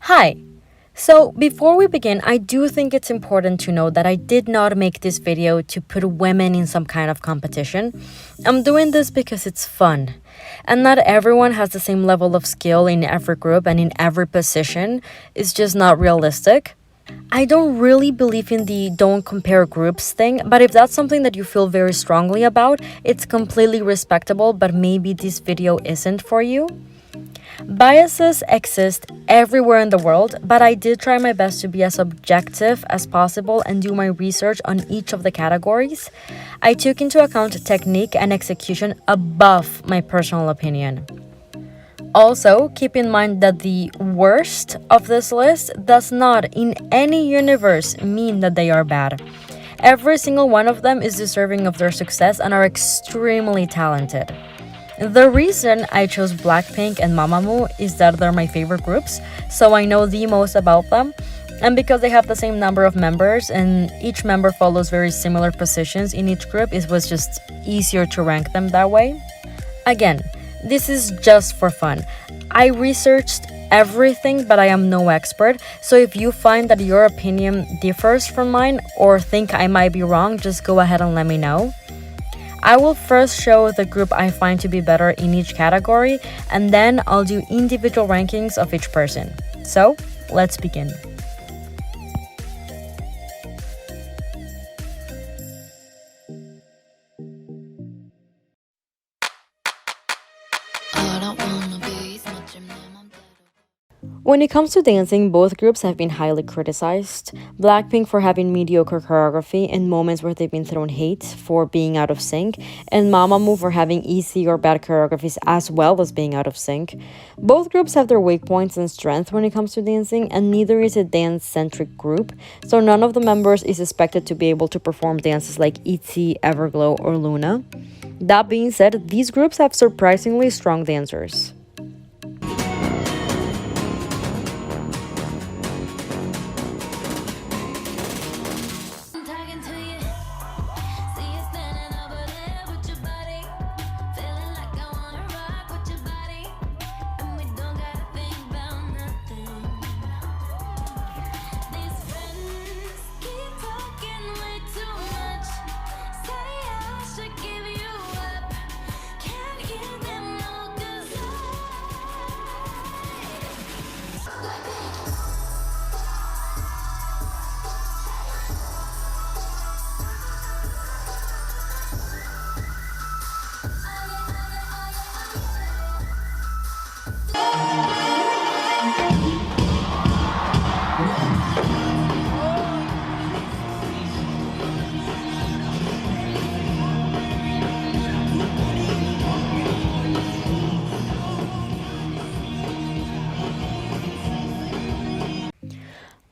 Hi! So before we begin, I do think it's important to know that I did not make this video to put women in some kind of competition. I'm doing this because it's fun. And not everyone has the same level of skill in every group and in every position. It's just not realistic. I don't really believe in the don't compare groups thing, but if that's something that you feel very strongly about, it's completely respectable, but maybe this video isn't for you. Biases exist everywhere in the world, but I did try my best to be as objective as possible and do my research on each of the categories. I took into account technique and execution above my personal opinion. Also, keep in mind that the worst of this list does not, in any universe, mean that they are bad. Every single one of them is deserving of their success and are extremely talented. The reason I chose BLACKPINK and MAMAMOO is that they're my favorite groups, so I know the most about them, and because they have the same number of members and each member follows very similar positions in each group, it was just easier to rank them that way. Again, this is just for fun. I researched everything, but I am no expert, so if you find that your opinion differs from mine or think I might be wrong, just go ahead and let me know. I will first show the group I find to be better in each category, and then I'll do individual rankings of each person. So, let's begin. When it comes to dancing, both groups have been highly criticized. BLACKPINK for having mediocre choreography and moments where they've been thrown hate for being out of sync, and MAMAMOO for having easy or bad choreographies as well as being out of sync. Both groups have their weak points and strength when it comes to dancing, and neither is a dance-centric group, so none of the members is expected to be able to perform dances like ITZY, Everglow, or Luna. That being said, these groups have surprisingly strong dancers.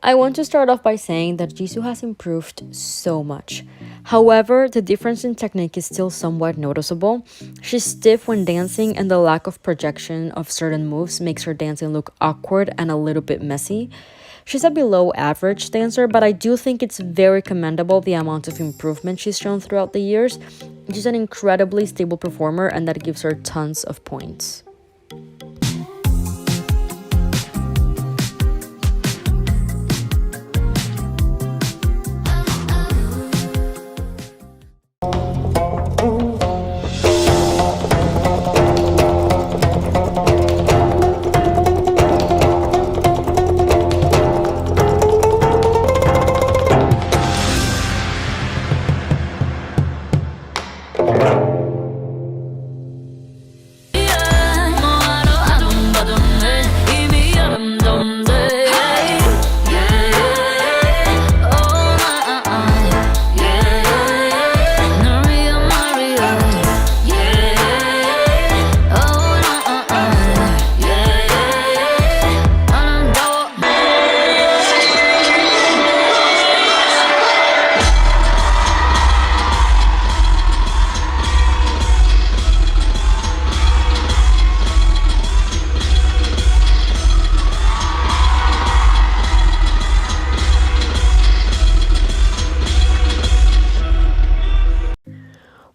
I want to start off by saying that Jisoo has improved so much. However, the difference in technique is still somewhat noticeable. She's stiff when dancing, and the lack of projection of certain moves makes her dancing look awkward and a little bit messy. She's a below average dancer, but I do think it's very commendable the amount of improvement she's shown throughout the years. She's an incredibly stable performer, and that gives her tons of points.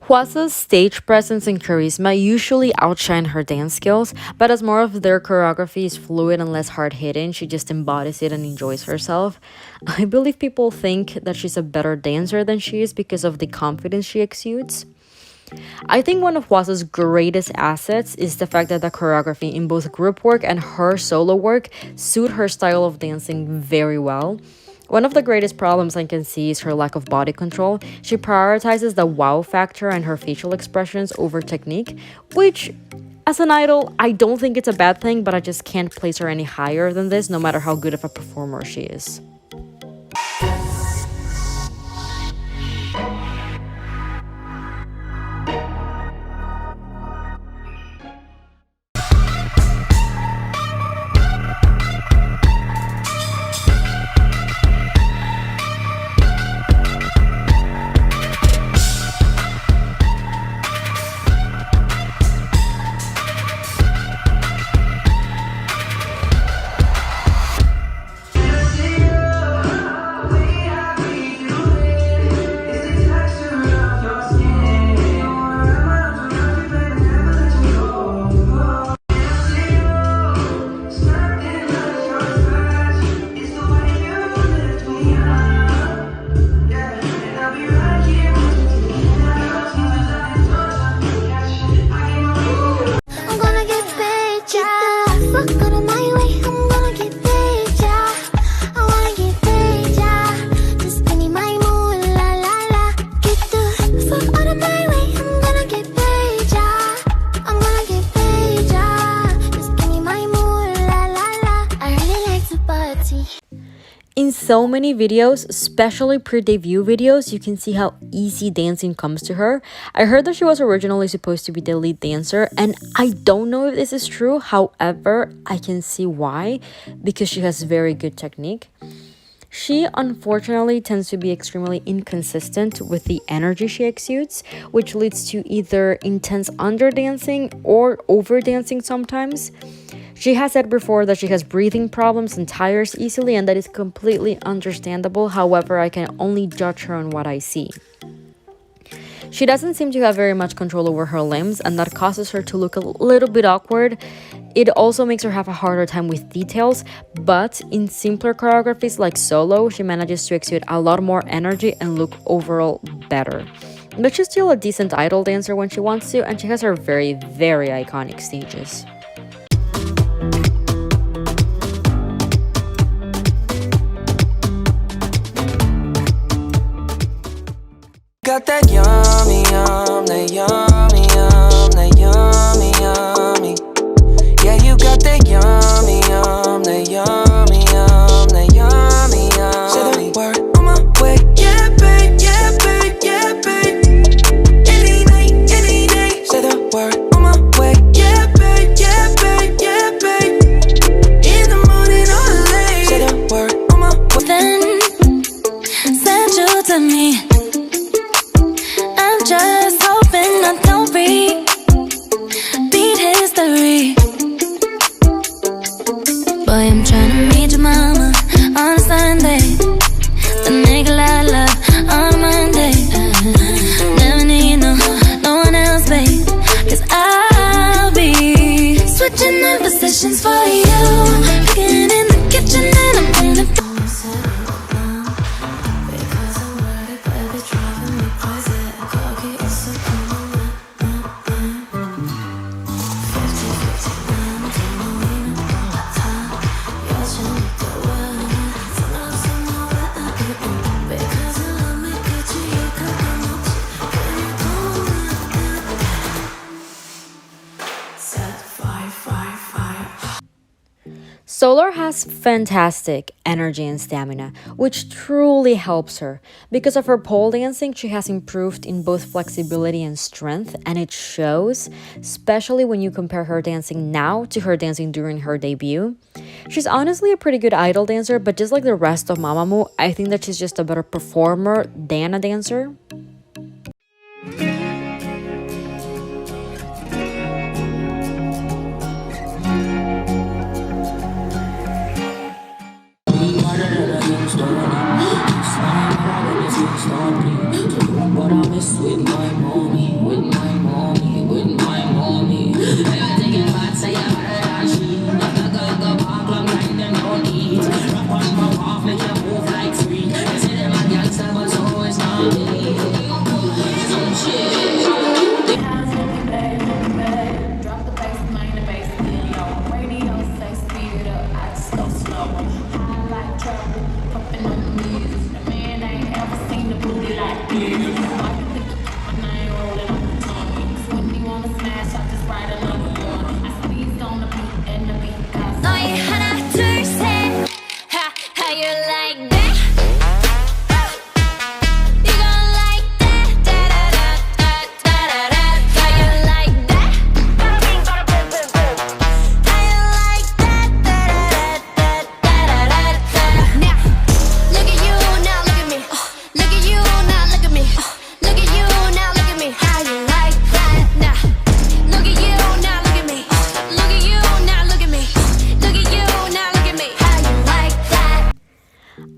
Hwasa's stage presence and charisma usually outshine her dance skills, but as more of their choreography is fluid and less hard-hitting, she just embodies it and enjoys herself. I believe people think that she's a better dancer than she is because of the confidence she exudes. I think one of Hwasa's greatest assets is the fact that the choreography in both group work and her solo work suit her style of dancing very well. One of the greatest problems I can see is her lack of body control. She prioritizes the wow factor and her facial expressions over technique, which, as an idol, I don't think it's a bad thing, but I just can't place her any higher than this, no matter how good of a performer she is. In so many videos, especially pre-debut videos, you can see how easy dancing comes to her. I heard that she was originally supposed to be the lead dancer, and I don't know if this is true. However, I can see why, because she has very good technique. She unfortunately tends to be extremely inconsistent with the energy she exudes, which leads to either intense underdancing or overdancing sometimes. She has said before that she has breathing problems and tires easily, and that is completely understandable. However, I can only judge her on what I see. She doesn't seem to have very much control over her limbs, and that causes her to look a little bit awkward. It also makes her have a harder time with details, but in simpler choreographies like solo, she manages to exude a lot more energy and look overall better. But she's still a decent idol dancer when she wants to, and she has her very, very iconic stages. Got that yummy, yum, that yummy, yum, that yummy, yummy. Yeah, you got that yummy, yum, that yummy, yum, that yummy, yummy. Say the word on my way, yeah, babe, yeah, babe, yeah, babe. Any night, any day. Say the word on my way, yeah, babe, yeah, babe, yeah, babe. In the morning or late. Say the word on my way. Then send you to me. Just hoping I don't beat history. Boy, I'm trying to meet your mama on a Sunday, then make a lot of love on a Monday. Never need no one else, babe, 'cause I'll be switching up positions for you, cooking in the kitchen and I'm in the Solar has fantastic energy and stamina, which truly helps her. Because of her pole dancing, she has improved in both flexibility and strength, and it shows, especially when you compare her dancing now to her dancing during her debut. She's honestly a pretty good idol dancer, but just like the rest of MAMAMOO, I think that she's just a better performer than a dancer. But I miss with my mommy.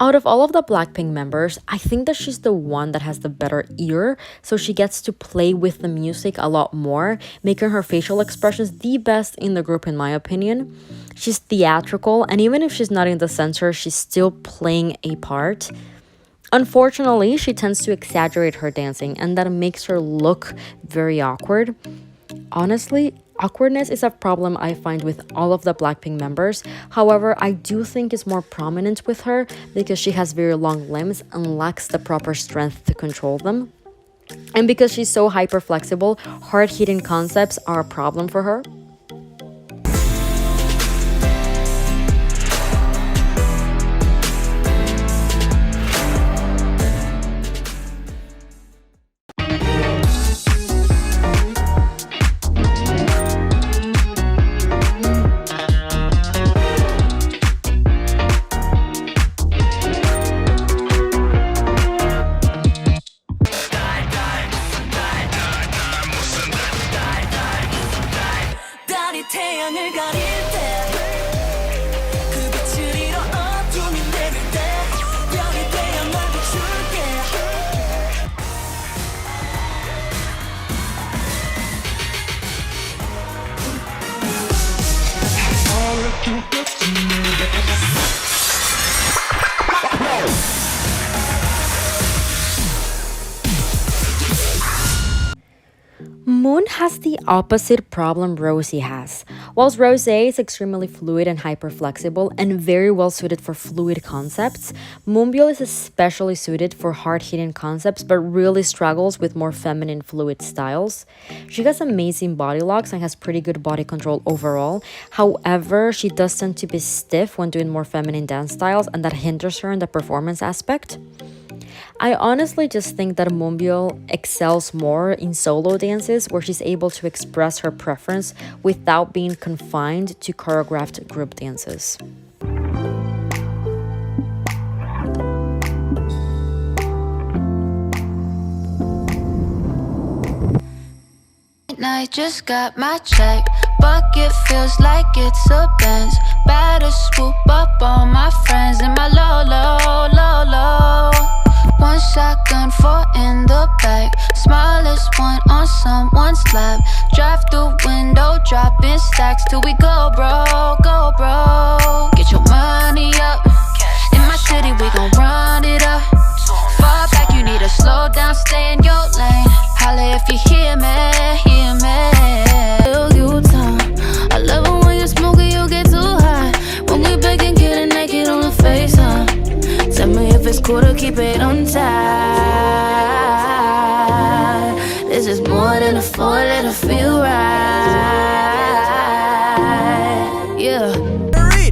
Out of all of the Blackpink members, I think that she's the one that has the better ear, so she gets to play with the music a lot more, making her facial expressions the best in the group in my opinion. She's theatrical, and even if she's not in the center, she's still playing a part. Unfortunately, she tends to exaggerate her dancing, and that makes her look very awkward. Honestly, awkwardness is a problem I find with all of the Blackpink members. However, I do think it's more prominent with her because she has very long limbs and lacks the proper strength to control them. And because she's so hyper flexible, hard-hitting concepts are a problem for her. 태양을 가릴 때 그 빛을 잃어 어둠이 내릴 때 별이 되어 널 비출게 Moon has the opposite problem Rosie has. Whilst Rosé is extremely fluid and hyper-flexible and very well suited for fluid concepts, Moonbyul is especially suited for hard-hitting concepts but really struggles with more feminine fluid styles. She has amazing body locks and has pretty good body control overall. However, she does tend to be stiff when doing more feminine dance styles, and that hinders her in the performance aspect. I honestly just think that Moonbyul excels more in solo dances where she's able to express her preference without being confined to choreographed group dances. I just got my check, bucket feels like it's a Benz. Better swoop up all my friends in my low, low, low, low. One shotgun, four in the back, smallest one on someone's lap. Drive through window, dropping stacks till we go broke, go broke. Get your money up, in my city we gon' run it up. Fall back, you need to slow down, stay in your lane. Holla if you hear me, hear me. Feel you time. I love it when you smoke and you get too high. When we back and getting naked on the FaceTime. Tell me if it's cool to keep it on tight. This is more than a four, let it feel right. Yeah.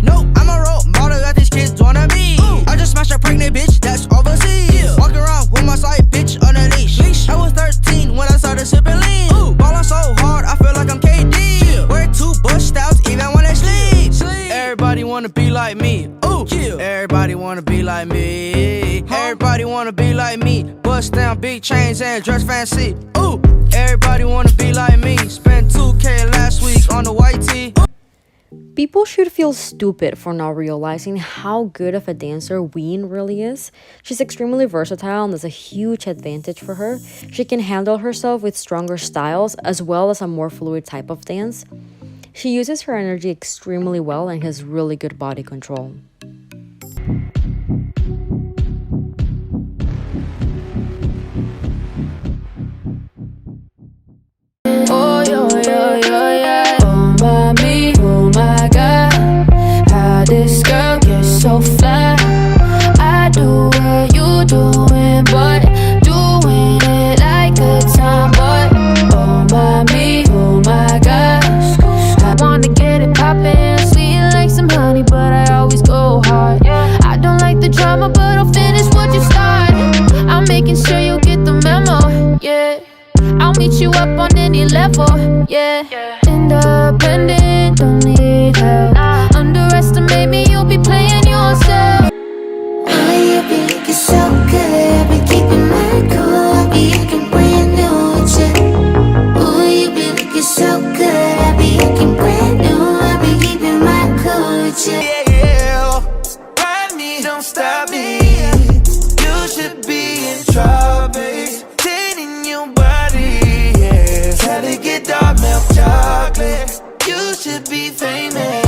No, I'm a role model that these kids wanna be. I just smashed a pregnant bitch that's overseas. Walk around with my side bitch on a leash. I was 13 when I started sipping lean. Ballin' so hard, I feel like I'm KD. Wear two Bush styles even when I sleep. Everybody wanna be like me. Everybody wanna be like me. Everybody wanna be like me. Bust down big chains and dress fancy. Everybody wanna be like me. Spent 2K last week on the white tee. People should feel stupid for not realizing how good of a dancer Ween really is. She's extremely versatile and there's a huge advantage for her. She can handle herself with stronger styles as well as a more fluid type of dance. She uses her energy extremely well and has really good body control. Oh, yo, yo, yo, yeah. Oh, mommy, oh my God. How this girl gets so flat. I do what you doing, but doing it like a tomboy. Oh my me, oh my gosh. I wanna get it poppin', sweet like some honey, but I always go hard. I don't like the drama, but I'll finish what you start. I'm making sure you get the memo, yeah. I'll meet you up on any level, yeah. Independent, don't need help. Underestimate me, you'll be playing yourself. Oh, you be looking so good. I've been keeping my cool. I be acting brand new with you. Oh, you be looking so good. I be acting brand new. I be keeping my cool with you. Yeah, ride me, don't stop me. You should be in trouble. Taining your body, yeah. Try to get dark milk chocolate. You should be famous.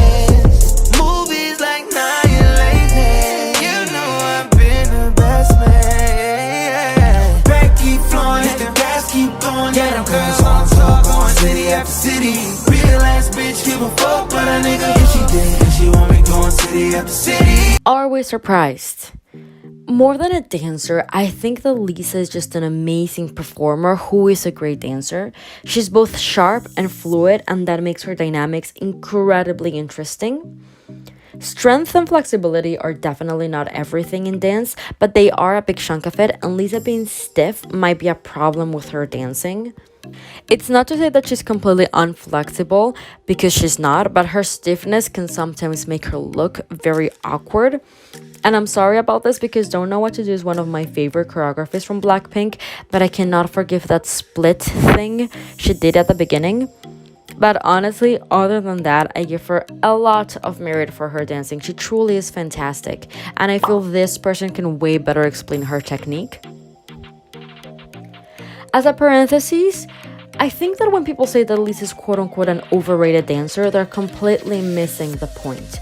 Movies like Annihilation. You know I've been the best man. Back keep flowing, the gas keep going. Yeah, them girls on tour, going city after city. Real ass bitch, give a fuck, but a nigga, if she did, if she want me going city after city. Are we surprised? More than a dancer, I think that Lisa is just an amazing performer who is a great dancer. She's both sharp and fluid, and that makes her dynamics incredibly interesting. Strength and flexibility are definitely not everything in dance, but they are a big chunk of it, and Lisa being stiff might be a problem with her dancing. It's not to say that she's completely unflexible, because she's not, but her stiffness can sometimes make her look very awkward. And I'm sorry about this because Don't Know What to Do is one of my favorite choreographies from BLACKPINK, but I cannot forgive that split thing she did at the beginning. But honestly, other than that, I give her a lot of merit for her dancing. She truly is fantastic, and I feel this person can way better explain her technique. As a parenthesis, I think that when people say that Lisa's quote-unquote an overrated dancer, they're completely missing the point.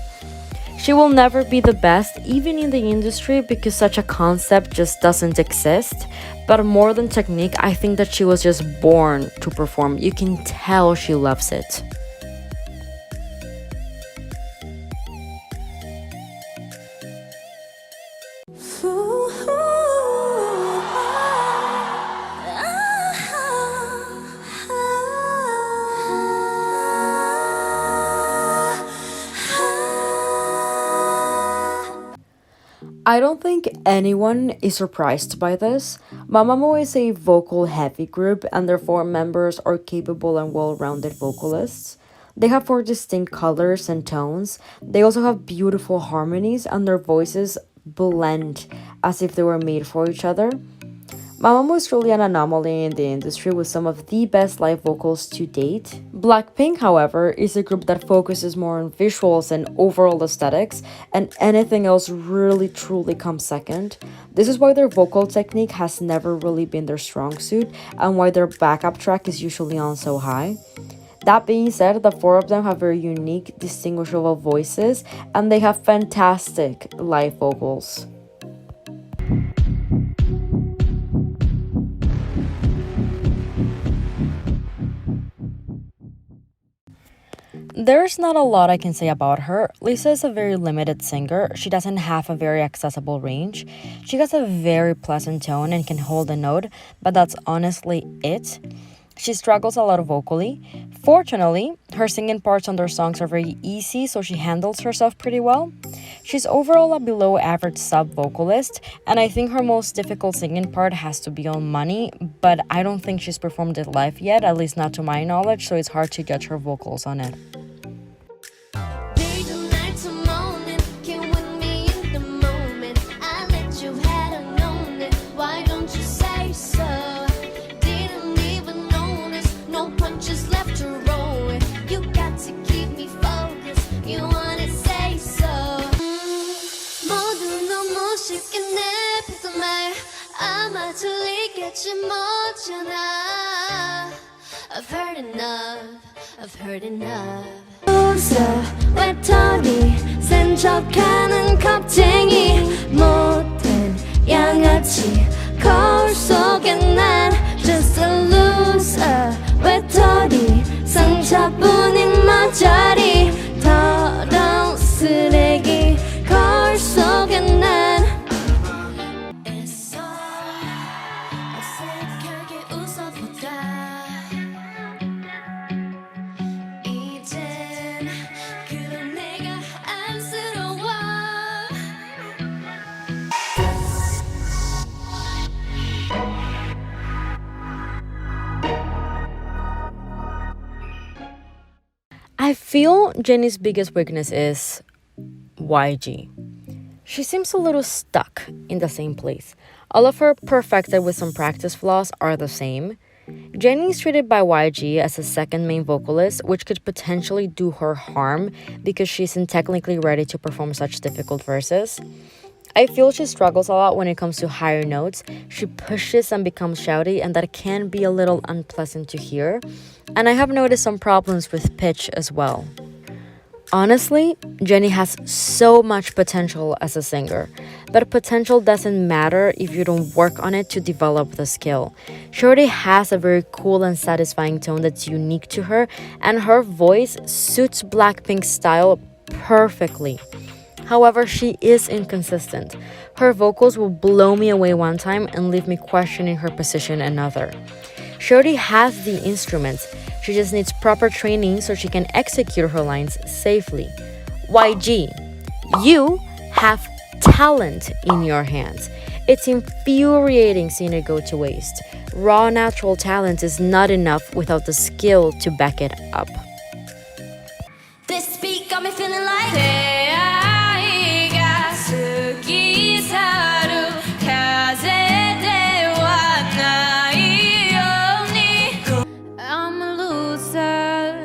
She will never be the best, even in the industry, because such a concept just doesn't exist. But more than technique, I think that she was just born to perform. You can tell she loves it. I don't think anyone is surprised by this. MAMAMOO is a vocal-heavy group, and their 4 members are capable and well-rounded vocalists. They have 4 distinct colors and tones. They also have beautiful harmonies, and their voices blend as if they were made for each other. MAMAMOO is really an anomaly in the industry with some of the best live vocals to date. BLACKPINK, however, is a group that focuses more on visuals and overall aesthetics, and anything else really truly comes second. This is why their vocal technique has never really been their strong suit, and why their backup track is usually on so high. That being said, the 4 of them have very unique, distinguishable voices, and they have fantastic live vocals. There's not a lot I can say about her. Lisa is a very limited singer. She doesn't have a very accessible range. She has a very pleasant tone and can hold a note, but that's honestly it. She struggles a lot vocally. Fortunately, her singing parts on their songs are very easy, so she handles herself pretty well. She's overall a below average sub vocalist, and I think her most difficult singing part has to be on Money, but I don't think she's performed it live yet, at least not to my knowledge, so it's hard to judge her vocals on it. I've heard enough. 웃어 외톨이 센 척하는 겁쟁이 못된 양아치 거울 속에 난 just a loser 외톨이 상처뿐인 머저리 더러운 쓰레기 거울 feel Jennie's biggest weakness is YG. She seems a little stuck in the same place. All of her perfected with some practice flaws are the same. Jennie is treated by YG as a second main vocalist, which could potentially do her harm because she isn't technically ready to perform such difficult verses. I feel she struggles a lot when it comes to higher notes. She pushes and becomes shouty, and that can be a little unpleasant to hear. And I have noticed some problems with pitch as well. Honestly, Jennie has so much potential as a singer, but potential doesn't matter if you don't work on it to develop the skill. She already has a very cool and satisfying tone that's unique to her, and her voice suits BLACKPINK's style perfectly. However, she is inconsistent. Her vocals will blow me away one time and leave me questioning her position another. She already has the instruments. She just needs proper training so she can execute her lines safely. YG, you have talent in your hands. It's infuriating seeing it go to waste. Raw natural talent is not enough without the skill to back it up. This beat got me feeling like 대아이가 스키사루 가제대와 나이오니 I'm a loser.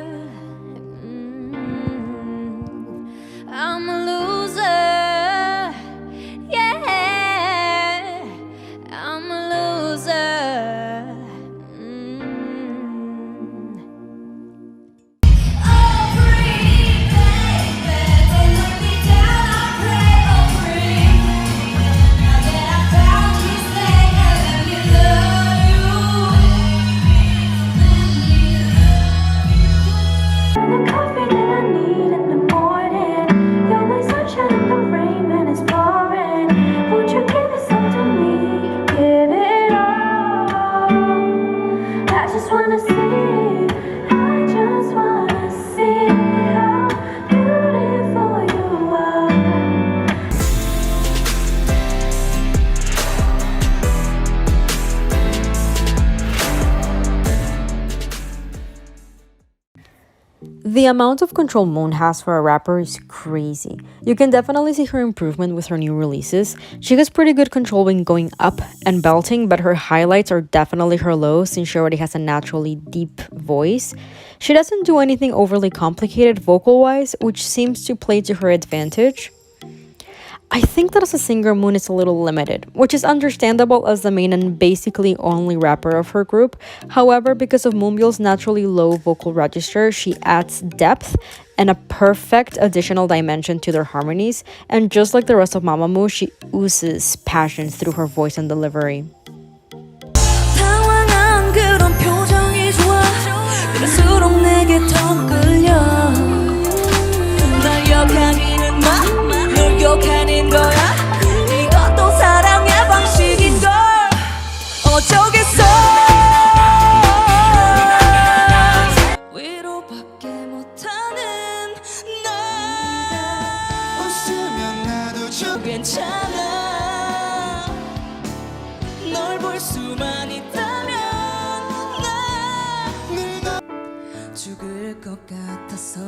I'm a loser. Yeah, I'm a loser. The amount of control Moon has for a rapper is crazy. You can definitely see her improvement with her new releases. She has pretty good control when going up and belting, but her highlights are definitely her lows since she already has a naturally deep voice. She doesn't do anything overly complicated vocal-wise, which seems to play to her advantage. I think that as a singer, Moon is a little limited, which is understandable as the main and basically only rapper of her group. However, because of Moonbyul's naturally low vocal register, she adds depth and a perfect additional dimension to their harmonies. And just like the rest of MAMAMOO, she oozes passion through her voice and delivery. 당황한 그런 표정이 좋아 그럴수록 내게 더 끌려 날 욕하기는 널 욕하는 거야 이것도 사랑의 방식인걸 어쩌겠어 위로밖에 못하는 널 웃으면 나도 좀 괜찮아 널 볼 수만 있다면 나 죽을 것 같아서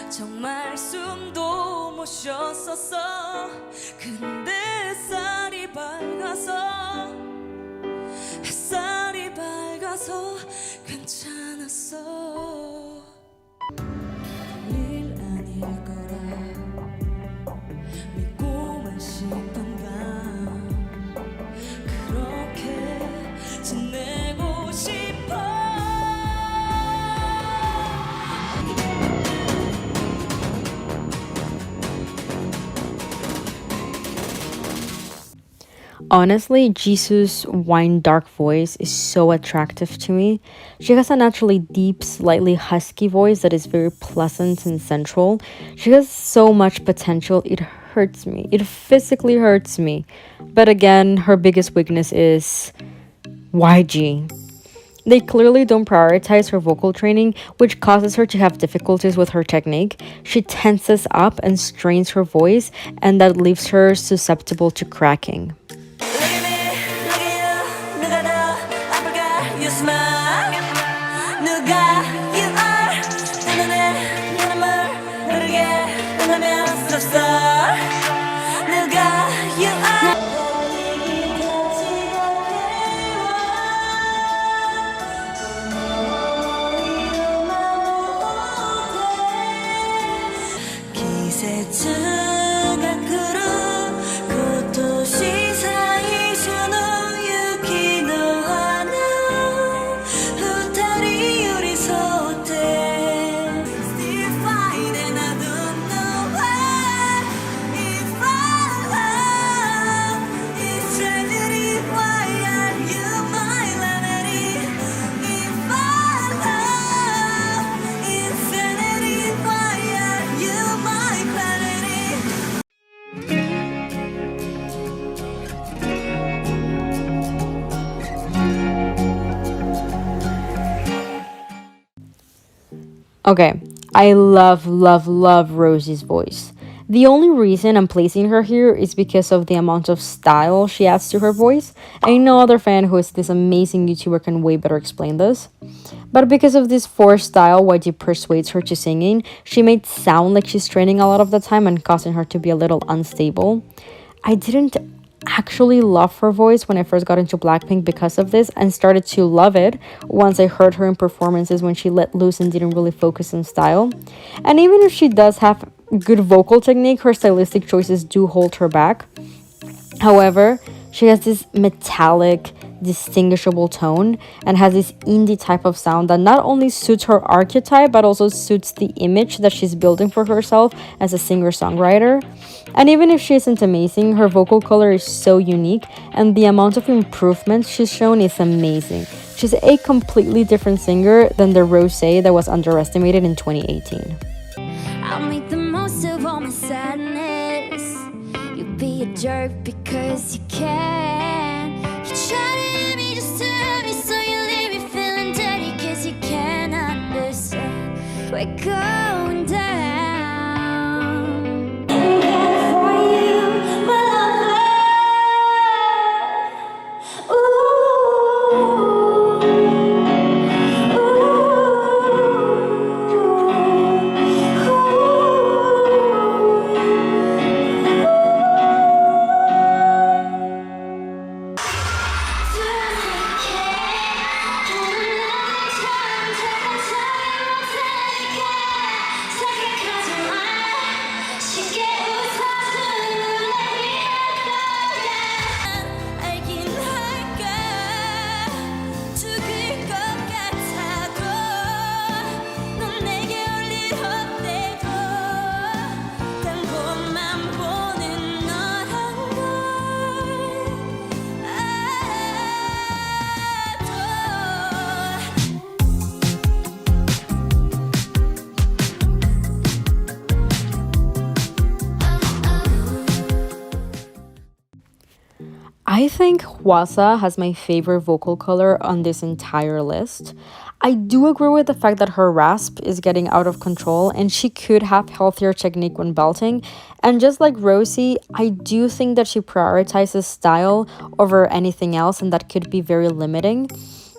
정말 숨도 못 쉬었었어 근데 햇살이 밝아서 괜찮았어 일 아닐 거라 믿고만 싶던 밤 그렇게 지내고 싶어 Honestly, Jisoo's wine dark voice is so attractive to me. She has a naturally deep, slightly husky voice that is very pleasant and sensual. She has so much potential, it hurts me. It physically hurts me. But again, her biggest weakness is YG. They clearly don't prioritize her vocal training, which causes her to have difficulties with her technique. She tenses up and strains her voice, and that leaves her susceptible to cracking. 누가 you are 때문에 나는 Okay, I love Rosie's voice. The only reason I'm placing her here is because of the amount of style she adds to her voice. I know other fan who is this amazing YouTuber can way better explain this. But because of this forced style, YG persuades her to singing, she may sound like she's training a lot of the time and causing her to be a little unstable. I didn't actually love her voice when I first got into Blackpink because of this, and started to love it once I heard her in performances when she let loose and didn't really focus on style. And even if she does have good vocal technique, her stylistic choices do hold her back. However, she has this metallic, distinguishable tone and has this indie type of sound that not only suits her archetype but also suits the image that she's building for herself as a singer-songwriter. And even if she isn't amazing, her vocal color is so unique and the amount of improvements she's shown is amazing. She's a completely different singer than the Rosé that was underestimated in 2018. I'll make the most of all my sadness. You be a jerk because you can. You try to hit me just to hurt me, so you leave me feeling dirty cause you can't understand. We're going down. For you, my lover. I think Hwasa has my favorite vocal color on this entire list. I do agree with the fact that her rasp is getting out of control and she could have healthier technique when belting. And just like Rosie, I do think that she prioritizes style over anything else, and that could be very limiting.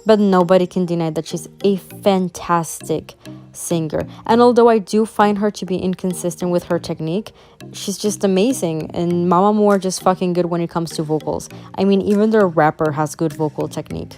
But nobody can deny that she's a fantastic singer. And although I do find her to be inconsistent with her technique, she's just amazing. And MAMAMOO are just fucking good when it comes to vocals. I mean, even their rapper has good vocal technique.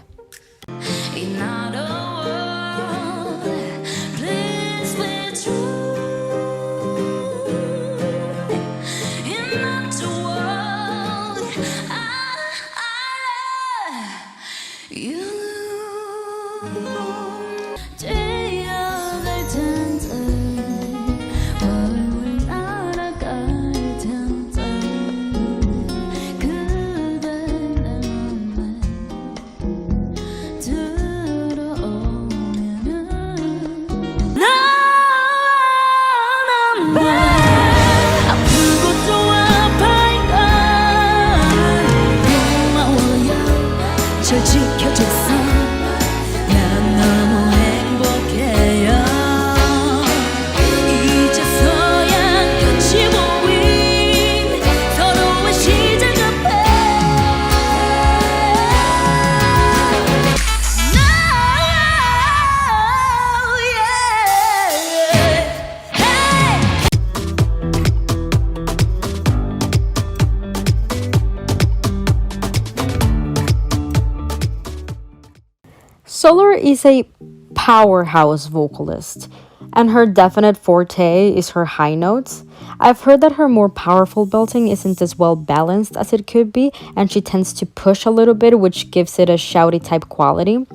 Solar is a powerhouse vocalist, and her definite forte is her high notes. I've heard that her more powerful belting isn't as well balanced as it could be, and she tends to push a little bit, which gives it a shouty type quality.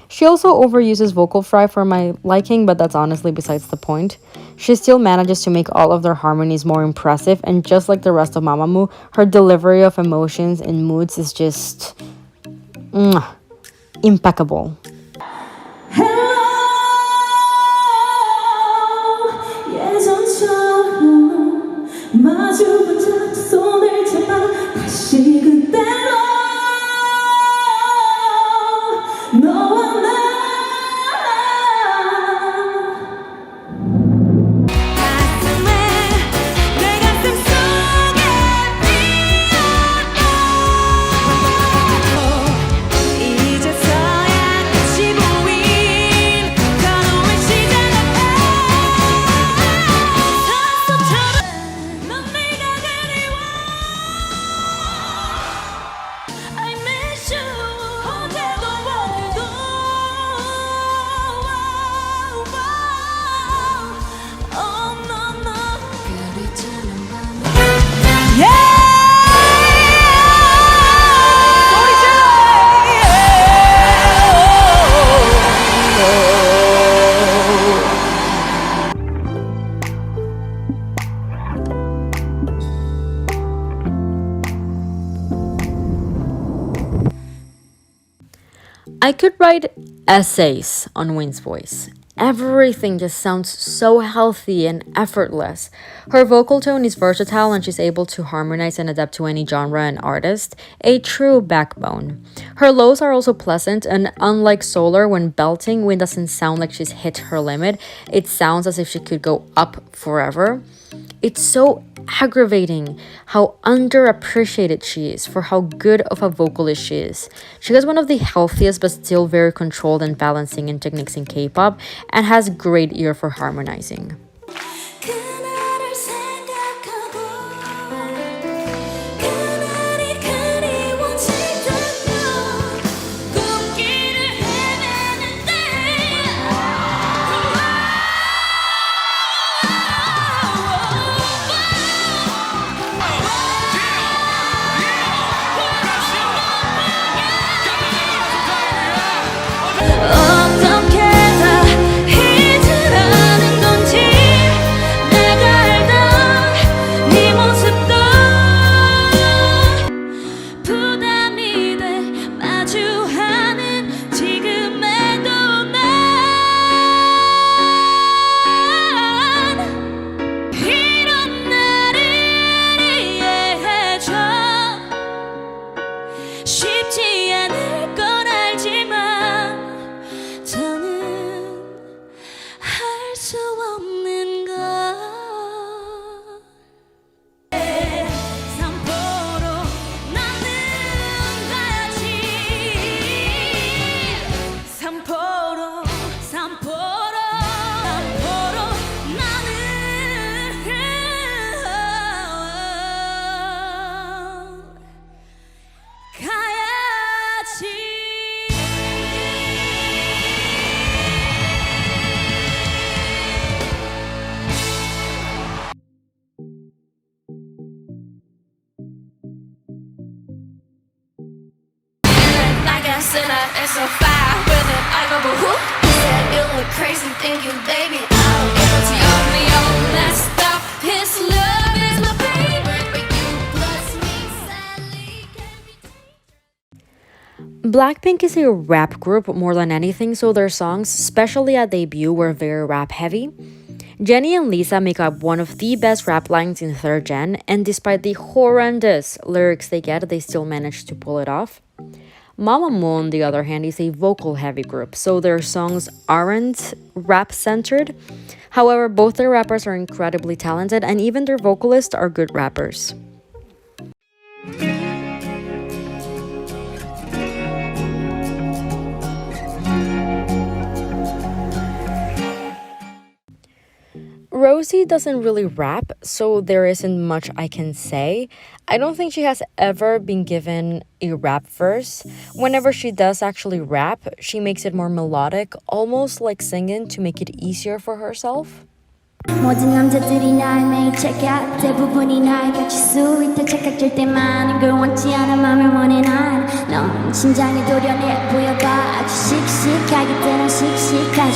She also overuses vocal fry for my liking, but that's honestly besides the point. She still manages to make all of their harmonies more impressive, and just like the rest of MAMAMOO, her delivery of emotions and moods is just impeccable. I could write essays on Win's voice. Everything just sounds so healthy and effortless. Her vocal tone is versatile and she's able to harmonize and adapt to any genre and artist, a true backbone. Her lows are also pleasant, and unlike Solar, when belting, Win doesn't sound like she's hit her limit. It sounds as if she could go up forever. It's so aggravating how underappreciated she is for how good of a vocalist she is. She has one of the healthiest but still very controlled and balanced singing techniques in K-pop and has great ear for harmonizing. 그날을 생각하고 그날이 그리워지다가 꿈길을 헤매는데 어떻게 다 잊으라는 건지 내가 알던 네 모습도 부담이 돼 마주하는 지금에도 난 이런 나를 이해해줘 쉽지 않을 건 알지만 더는 할 수 없는 것 산보로 나는 가야지 산보로 산보로 산보로 나는 가야지. I guess that it's so fire with it. I go, but who said you look crazy? Thinking, baby, I'm guilty of me. I'm messed up. His love is my favorite, but you bless me sadly. Blackpink is a rap group more than anything, so their songs, especially at debut, were very rap heavy. Jennie and Lisa make up one of the best rap lines in third gen, and despite the horrendous lyrics they get, they still manage to pull it off. MAMAMOO, on the other hand, is a vocal heavy group, so their songs aren't rap centered. However, both their rappers are incredibly talented, and even their vocalists are good rappers. Rosie doesn't really rap, so there isn't much I can say. I don't think she has ever been given a rap verse. Whenever she does actually rap, she makes it more melodic, almost like singing to make it easier for herself. 모든 남자들이 날 매일 check out 대부분이 날 겹칠 수 있다 착각될 때 많은 걸 원치 않아 맘을 원해 난넌 심장을 도려내 보여봐 아주 씩씩하게 때론 씩씩하게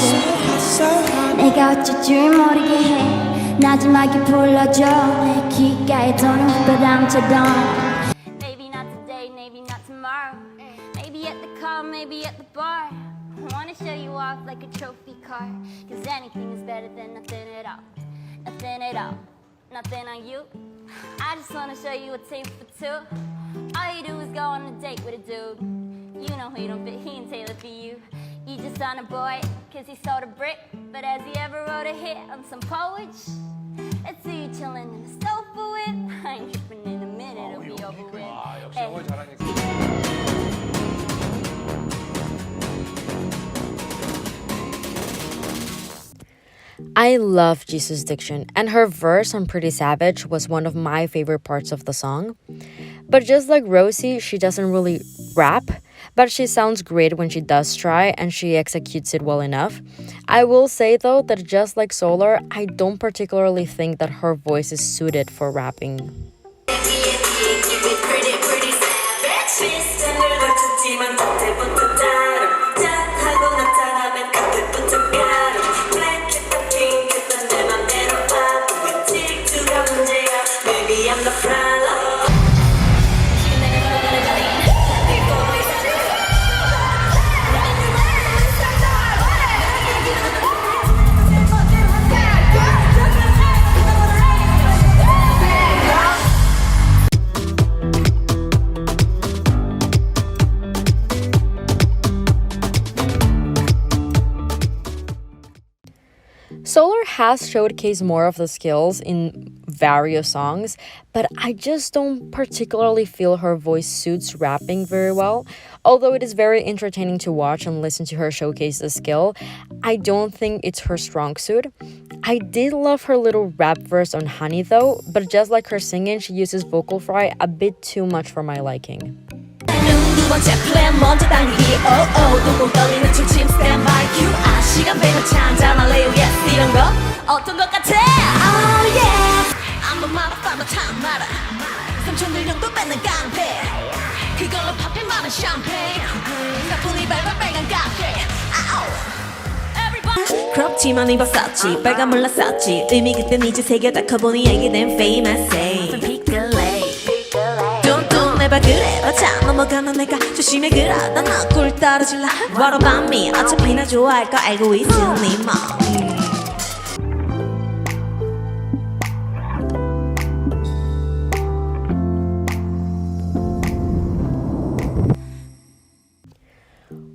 내가 어쩔 줄 모르게 해 나지막에 불러줘 내 귓가에 도는 휘바람처럼 Maybe not today, maybe not tomorrow Maybe at the car, maybe at the bar I wanna show you off like a trophy car Cause anything is better than nothing at all Nothing at all, nothing on you I just wanna show you a tape for two All you do is go on a date with a dude You know he don't fit, he ain't tailored for you You just on a boy, cause he sold a brick But has he ever wrote a hit on some poets? Let's see you chillin' in a sofa with I ain't trippin' in a minute, it'll be over with Hey. I love Jisoo's diction, and her verse on Pretty Savage was one of my favorite parts of the song. But just like Rosie, she doesn't really rap, but she sounds great when she does try, and she executes it well enough. I will say though that just like Solar, I don't particularly think that her voice is suited for rapping. has showcased more of the skills in various songs, but I just don't particularly feel her voice suits rapping very well. Although it is very entertaining to watch and listen to her showcase the skill, I don't think it's her strong suit. I did love her little rap verse on Honey though, but just like her singing, she uses vocal fry a bit too much for my liking. 두 번째 플랜 먼저 당기기 오오 둥근 떨리는 초침 stand by cue 아 시간 배가 찬잔할래요 yes 이런 거 어떤 것 같아 oh yeah I'm a motherfucker time 마라 삼촌들 용돈 뺏는 깡패 그걸로 팝핀 많은 샴페인 나쁜이 발발 빨간 카페 그렇지만 입었었지 빨간 몰랐었지 의미 그땐 이제 새겨다 커보니 얘기된 famous say 봐 그래 맞아 넘어가는 내가 조심해 그래 난 꿀 떨어질라 What about me 어차피 나 좋아할 거 알고 있으니 뭐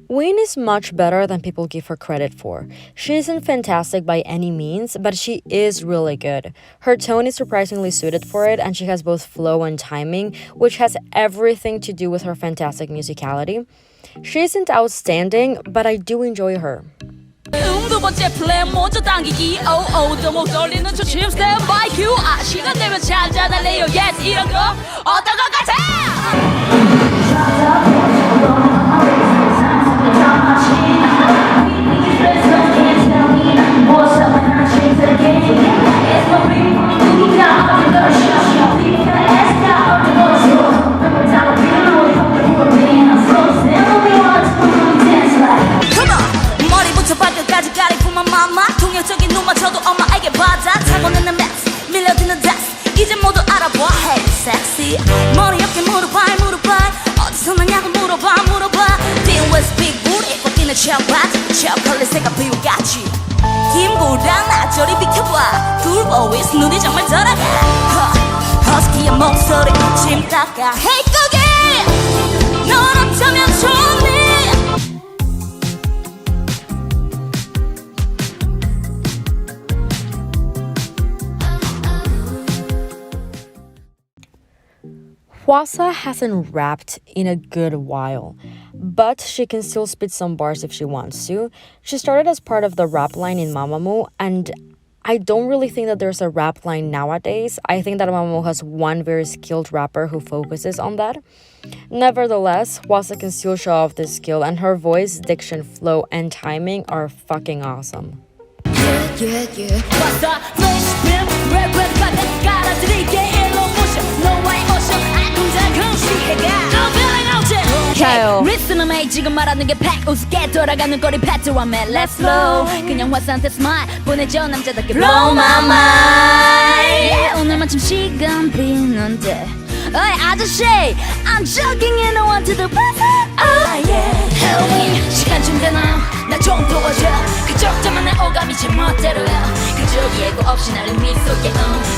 Win is much better than people give her credit for. She isn't fantastic by any means, but she is really good. Her tone is surprisingly suited for it, and she has both flow and timing, which has everything to do with her fantastic musicality. She isn't outstanding, but I do enjoy her. 두 번째 플랜 먼저 당기기 오오 너무 떨리는 초침 stand by cue 아 시간 되면 잔잔할래요 yes 이런 거 어떤 것 같아 머리부터 발끝까지 가리품한 마마 동력적인 눈 맞춰도 엄마에게 받아 타고 있는 맵스 밀려드는 댄스 이제 모두 알아봐 Hey sexy 머리 어깨 무릎 발 어디서 나냐고 물어봐 Deal with big booty 꺾이는 척바지 척걸릴 생각 비우같이 김구랑 나 저리 비켜봐 Cool boys 눈이 정말 돌아가 허스키한 목소리 침 닦아 Hey 거기 넌 어쩌면 좋니 Hwasa hasn't rapped in a good while, but she can still spit some bars if she wants to. She started as part of the rap line in MAMAMOO, and I don't really think that there's a rap line nowadays. I think that MAMAMOO has one very skilled rapper who focuses on that. Nevertheless, Hwasa can still show off this skill, and her voice, diction, flow, and timing are fucking awesome. What's up? Flash film, red carpet, 깔아드릴게 일로 모셔 너와의 오션 아름다운 시해가 I'm feeling out there 자요. 리스너메이 지금 말하는 게 팩 우습게 돌아가는 거리 패트와 man Let's flow 그냥 화사한테 smile 보내줘 남자답게 blow my mind 오늘만큼 시간 비는데 어이 아저씨 I'm jogging and I want to the perfect oh yeah Help me 시간 좀 되나요 나 좀 도와줘 그쪽저만 내 오감이 제 멋대로야 그저 예고 없이 나를 미소에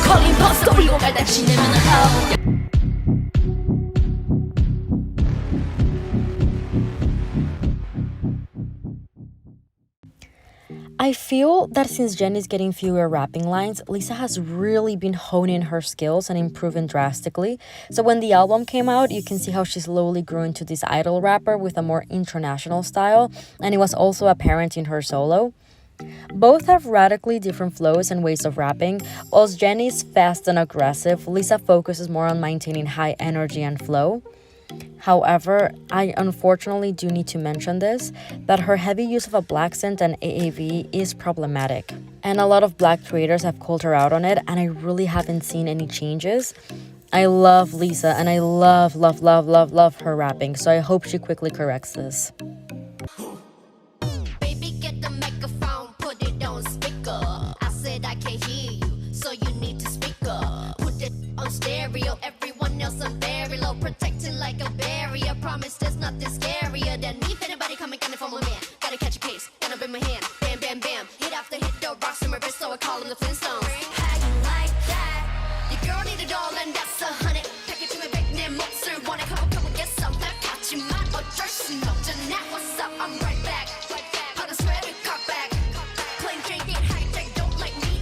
컬링 버스 돌리고 갈 당신이면 I feel that since Jen is getting fewer rapping lines, Lisa has really been honing her skills and improving drastically. So when the album came out, you can see how she slowly grew into this idol rapper with a more international style, and it was also apparent in her solo. Both have radically different flows and ways of rapping. Whilst Jen is fast and aggressive, Lisa focuses more on maintaining high energy and flow. However, I unfortunately do need to mention this, that her heavy use of a black scent and AAV is problematic. And a lot of black creators have called her out on it, and I really haven't seen any changes. I love Lisa, and I love her rapping, so I hope she quickly corrects this. Baby, get the microphone, put it on speaker. I said I can't hear you, so you need to speak up. Put it on stereo, everyone else on very low, protected like a barrier. Promise there's nothing scarier than me. If anybody coming for my man, gotta catch a case, gonna bring my hand, bam, bam, bam. Hit after hit, the rocks in my wrist, so I call them the Flintstones. How you like that? Your girl need a doll, and that's 100. Pack it to my back, 내 몫을 원해. Come get some. 날 받지만 어쩔 순 없잖아. What's up? I'm right back. On a sweater, cut back. Plain drink it, hijack, don't like me.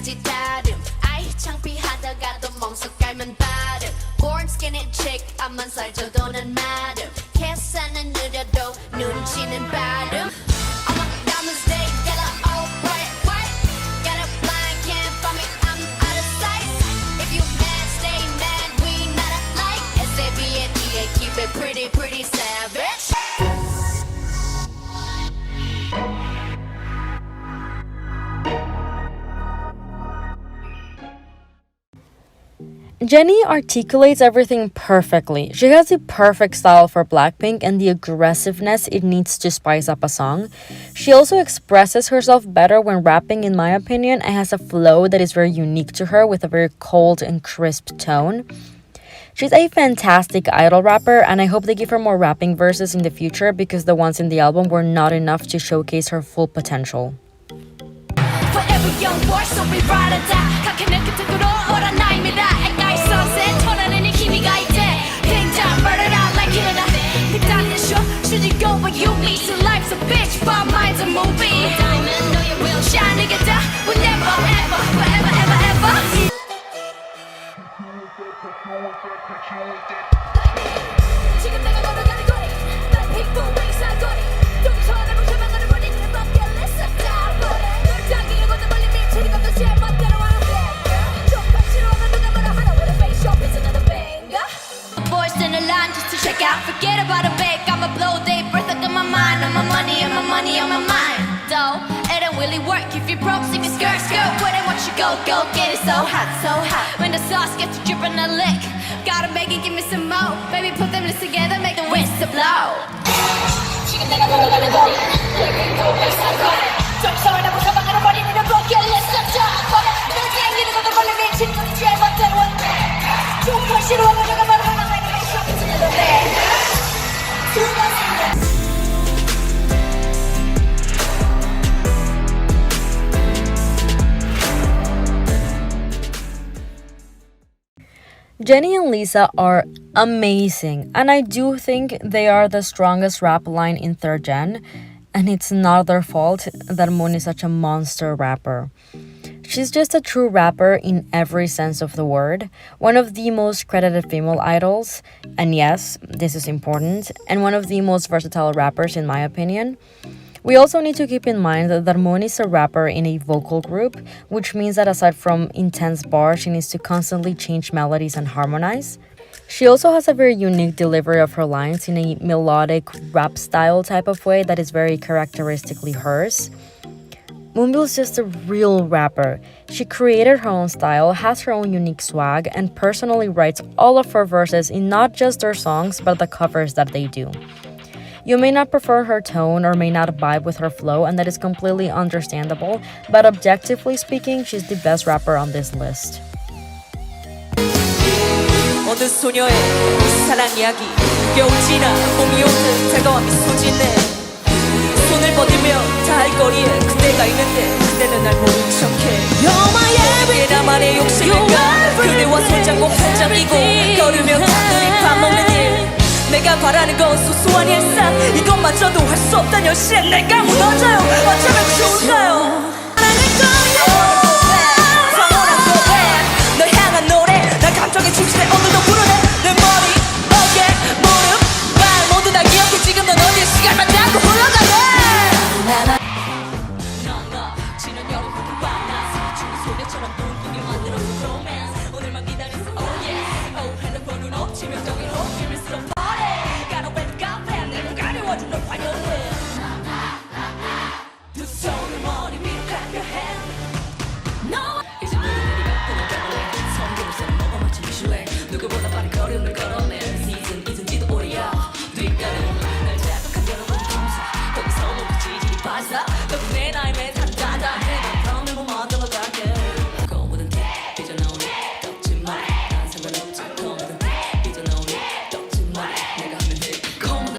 왠지 다름 아이 창피하다가도 멍석 깔면 바름 Born skinny chick 앞만 살쪄도 난 마름 계산은 느려도 눈치는 빠름 I'm a diamond stay yellow oh white white got a blind can't find me I'm out of sight if you mad stay mad we not alike S-A-V-N-E-A keep it pretty pretty savage Jennie articulates everything perfectly. She has the perfect style for Blackpink and the aggressiveness it needs to spice up a song. She also expresses herself better when rapping, in my opinion, and has a flow that is very unique to her with a very cold and crisp tone. She's a fantastic idol rapper, and I hope they give her more rapping verses in the future because the ones in the album were not enough to showcase her full potential. For every young boy, so we ride or die. 각해낸 끝으로 오란 나입니다. 액가의 sunset, 털어내는 힘이가 있대. Ding-dong, burn it out like killing a 빅단의 show. Should you go where you need to? Life's a bitch, but mine's a movie. Diamond, know you will shine together. We'll never, ever, forever, ever, ever. 지금 내가 걸어가는 거리, 난 빅보 웨이사 거리. 뚱쳐내고 희망하는 버린 내 bucket list of time. 널 당기는 것도 멀리 미치는 것도 제 맘대로 하는 게. 정말 싫어하면 누가 뭐라 하나 with a face shop is another banger. Boys in the line just to check out. Forget about a bake, I'ma blow they breath out of my mind. On my money, on my money, on my mind. Though it don't really work if you broke, sing a skirt, skirt. Where they want you go, go get it so hot, so hot. When the sauce gets to dripping a lick, gotta make it, give me some more. Baby, put them lips together, make the winds to blow. 지금 내가 걸어가는 거리, 빅보 웨이사 거리. 정성을 다고 사방으로 버리는 내 bucket list of time. 널 당기는 것도 멀리 미치는 것도 제 맘대로 하는 게. 정말 싫어하면 누가 뭐라 하나 with a face shop is another banger. Jennie and Lisa are amazing, and I do think they are the strongest rap line in third gen, and it's not their fault that Moon is such a monster rapper. She's just a true rapper in every sense of the word, one of the most credited female idols, and yes, this is important, and one of the most versatile rappers in my opinion. We also need to keep in mind that Moon is a rapper in a vocal group, which means that aside from intense bars, she needs to constantly change melodies and harmonize. She also has a very unique delivery of her lines in a melodic rap style type of way that is very characteristically hers. Moonbill's just a real rapper. She created her own style, has her own unique swag, and personally writes all of her verses in not just her songs, but the covers that they do. You may not prefer her tone or may not vibe with her flow, and that is completely understandable, but objectively speaking, she's the best rapper on this list. 어느 소녀의 사랑 이야기 겨울 지나 봄이 오듯 다가와 미소 짓네 손을 뻗으며 닿을 거리에 그대가 있는데 그대는 날 모른 척해 You're my everything 나만의 욕심인가 그대와 손잡고 팔짱 끼고 걸으며 단둘이 밥 먹는 일 내가 바라는 건 소소한 일상 이것마저도 할 수 없단 현실에 내가 무너져요 어쩌면 좋을까요 사랑할 거야 영원한 고백 널 향한 노래 난 감정에 충실해 오늘도 부르네 내 머리 어깨 무릎 발 모두 다 기억해 지금 넌 어디에 시간만 닿고 흘러가네 너 지난 여름 밤나 춤을 소녀처럼 꿈꾸게 만들어서 romance 오늘만 기다렸어 oh yeah oh 핸드폰은 치명적인 호흡이면서 두 손을 머리 위로 clap your hand No 이제 누구들이 바쁘는 가볼래 성경을 먹어 마치 미슐랭 누구보다 빠른 걸음을 걸어내 시즌 잊은지도 오래야 뒷가는 날 자극한 여러분 검사 거기서 모두 지질이 발사 너도 내 나이 매탄다다 해봐 다음에 뭐 만들어 갈게 거보단 돼 삐져나오니 떡지 마 난 상관없지 거보단 돼 삐져나오니 떡지 마 내가 하면 돼 거보단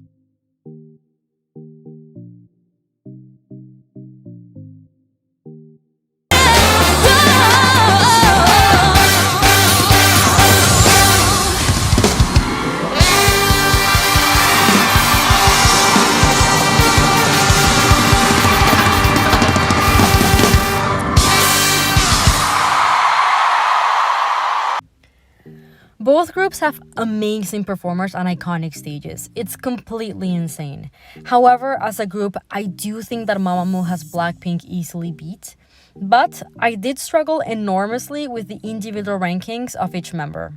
Both groups have amazing performers on iconic stages. It's completely insane. However, as a group, I do think that MAMAMOO has BLACKPINK easily beat. But I did struggle enormously with the individual rankings of each member.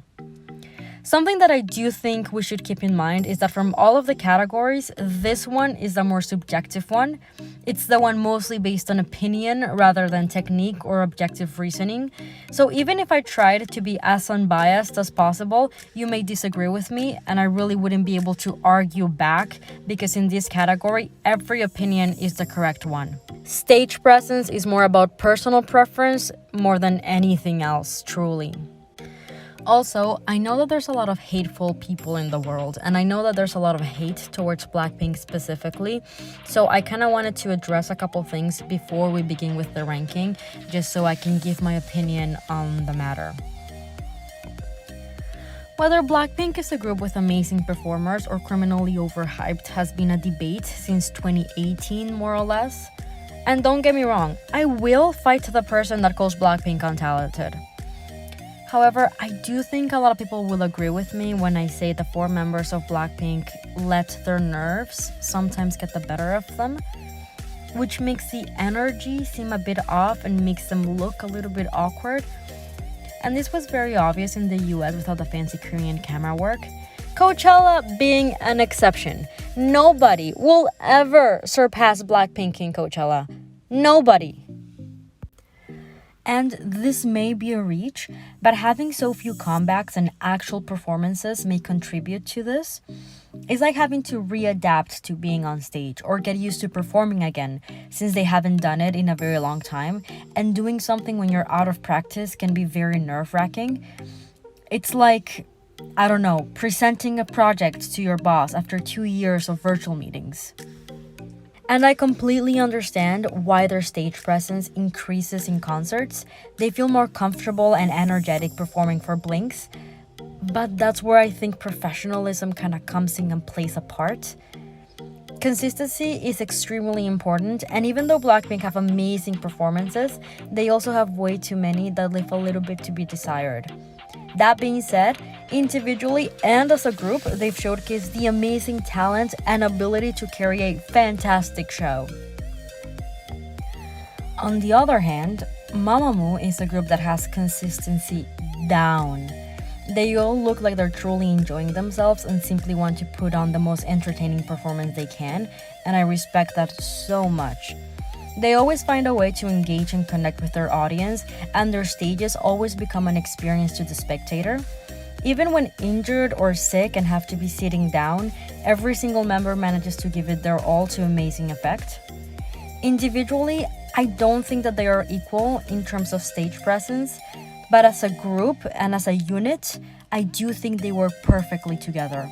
Something that I do think we should keep in mind is that from all of the categories, this one is the more subjective one. It's the one mostly based on opinion rather than technique or objective reasoning. So even if I tried to be as unbiased as possible, you may disagree with me, and I really wouldn't be able to argue back because in this category, every opinion is the correct one. Stage presence is more about personal preference more than anything else, truly. Also, I know that there's a lot of hateful people in the world, and I know that there's a lot of hate towards BLACKPINK specifically, so I kind of wanted to address a couple things before we begin with the ranking, just so I can give my opinion on the matter. Whether BLACKPINK is a group with amazing performers or criminally overhyped has been a debate since 2018, more or less. And don't get me wrong, I will fight the person that calls BLACKPINK untalented. However, I do think a lot of people will agree with me when I say the 4 members of BLACKPINK let their nerves sometimes get the better of them, which makes the energy seem a bit off and makes them look a little bit awkward. And this was very obvious in the US without the fancy Korean camera work. Coachella being an exception. Nobody will ever surpass BLACKPINK in Coachella. Nobody. And this may be a reach, but having so few comebacks and actual performances may contribute to this. It's like having to readapt to being on stage or get used to performing again, since they haven't done it in a very long time, and doing something when you're out of practice can be very nerve-wracking. It's like, I don't know, presenting a project to your boss after 2 years of virtual meetings. And I completely understand why their stage presence increases in concerts. They feel more comfortable and energetic performing for Blinks. But that's where I think professionalism kind of comes in and plays a part. Consistency is extremely important, and even though BLACKPINK have amazing performances, they also have way too many that leave a little bit to be desired. That being said, individually and as a group, they've showcased the amazing talent and ability to carry a fantastic show. On the other hand, MAMAMOO is a group that has consistency down. They all look like they're truly enjoying themselves and simply want to put on the most entertaining performance they can, and I respect that so much. They always find a way to engage and connect with their audience, and their stages always become an experience to the spectator. Even when injured or sick and have to be sitting down, every single member manages to give it their all to amazing effect. Individually, I don't think that they are equal in terms of stage presence, but as a group and as a unit, I do think they work perfectly together.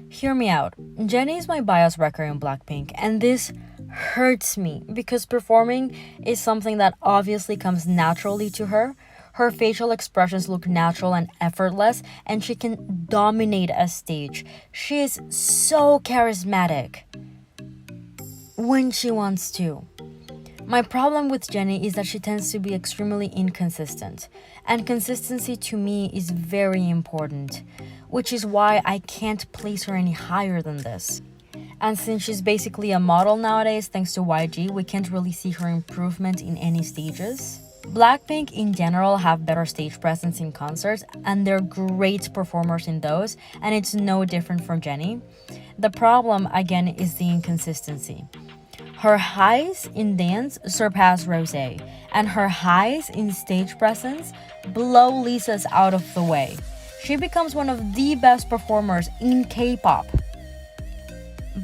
Hear me out. Jennie is my bias wrecker in BLACKPINK, and this hurts me because performing is something that obviously comes naturally to her. Her facial expressions look natural and effortless, and she can dominate a stage. She is so charismatic when she wants to. My problem with Jennie is that she tends to be extremely inconsistent, and consistency to me is very important, which is why I can't place her any higher than this. And since she's basically a model nowadays thanks to YG, we can't really see her improvement in any stages. BLACKPINK in general have better stage presence in concerts, and they're great performers in those, and it's no different from Jennie. The problem, again, is the inconsistency. Her highs in dance surpass Rosé, and her highs in stage presence blow Lisa's out of the way. She becomes one of the best performers in K-pop.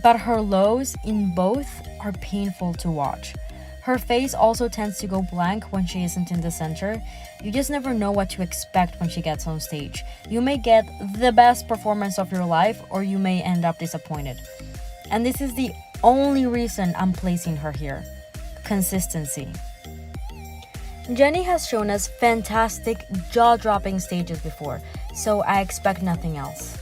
But her lows in both are painful to watch. Her face also tends to go blank when she isn't in the center. You just never know what to expect when she gets on stage. You may get the best performance of your life, or you may end up disappointed. And this is the only reason I'm placing her here. Consistency. Jennie has shown us fantastic, jaw-dropping stages before, so I expect nothing else.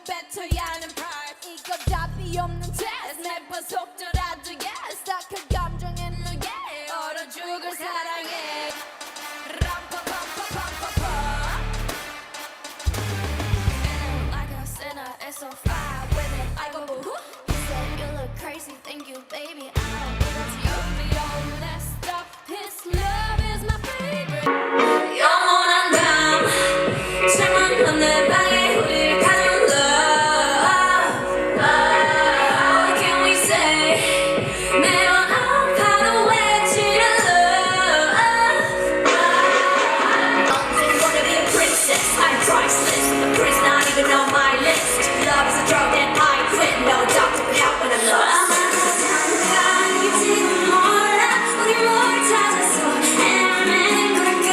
뱉어야 하는 part 이거 답이 없는 test 매번 속더라도 yes 딱한 감정에 누게 얼어 죽을 사랑해 람파팜파팜파파 Like a sinner it's so far with it I go boo You said you look crazy thank you baby I don't give it to you The only messed up his love is my favorite 영원한 밤 실망한 내 방에 우릴 가둔 love Can we say 매번 아파도 외치는 love 언젠 wanna be a princess I'm priceless A prince not even on my list Love is a drug that I quit No doctor will help when I'm lost 아니지는 몰라 우리 뭘 찾아서 헤매는 걸까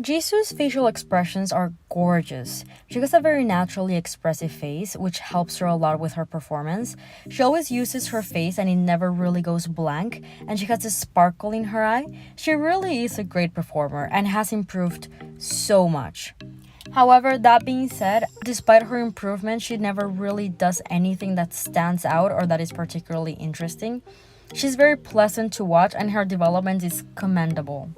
Jisoo's facial expressions are gorgeous. She has a very naturally expressive face, which helps her a lot with her performance. She always uses her face and it never really goes blank, and she has a sparkle in her eye. She really is a great performer and has improved so much. However, that being said, despite her improvement, she never really does anything that stands out or that is particularly interesting. She's very pleasant to watch and her development is commendable.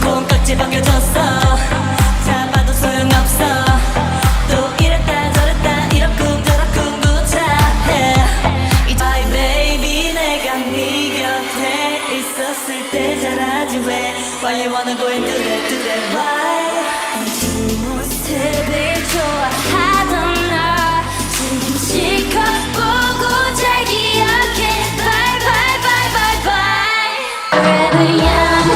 꽁깍지 벗겨졌어 잡아도 소용없어 또 이랬다 저랬다 이러쿵 저러쿵 구차해 My baby 내가 네 곁에 있었을 때 잘하지 왜 Why you wanna go and do that do that why 이 모습을 좋아하던 나 지금 실컷 보고 잘 기억해 Bye bye bye bye bye Forever young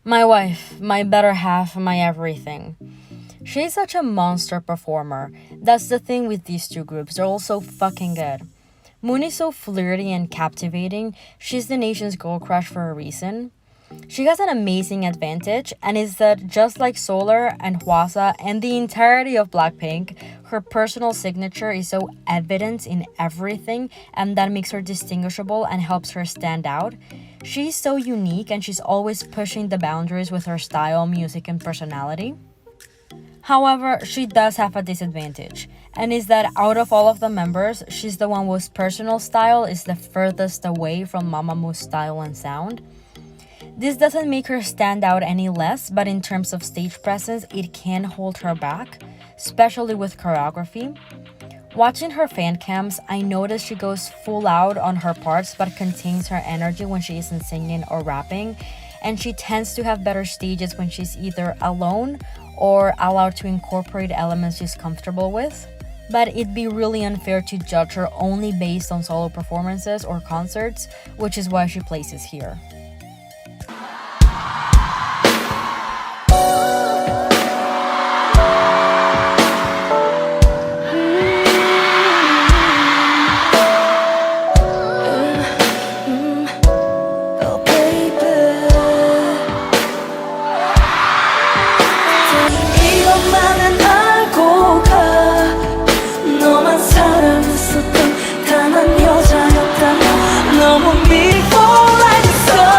My wife, my better half, my everything. She's such a monster performer. That's the thing with these two groups, they're all so fucking good. Moon is so flirty and captivating. She's the nation's girl crush for a reason. She has an amazing advantage, and is that just like Solar and Hwasa and the entirety of BLACKPINK, her personal signature is so evident in everything, and that makes her distinguishable and helps her stand out. She's so unique and she's always pushing the boundaries with her style, music, and personality. However, she does have a disadvantage, and is that out of all of the members, she's the one whose personal style is the furthest away from MAMAMOO's style and sound. This doesn't make her stand out any less, but in terms of stage presence, it can hold her back, especially with choreography. Watching her fan cams, I notice she goes full out on her parts but contains her energy when she isn't singing or rapping, and she tends to have better stages when she's either alone or allowed to incorporate elements she's comfortable with. But it'd be really unfair to judge her only based on solo performances or concerts, which is why she places here. 사랑했었던 단 한 여자였다면 너무 beautiful like the sun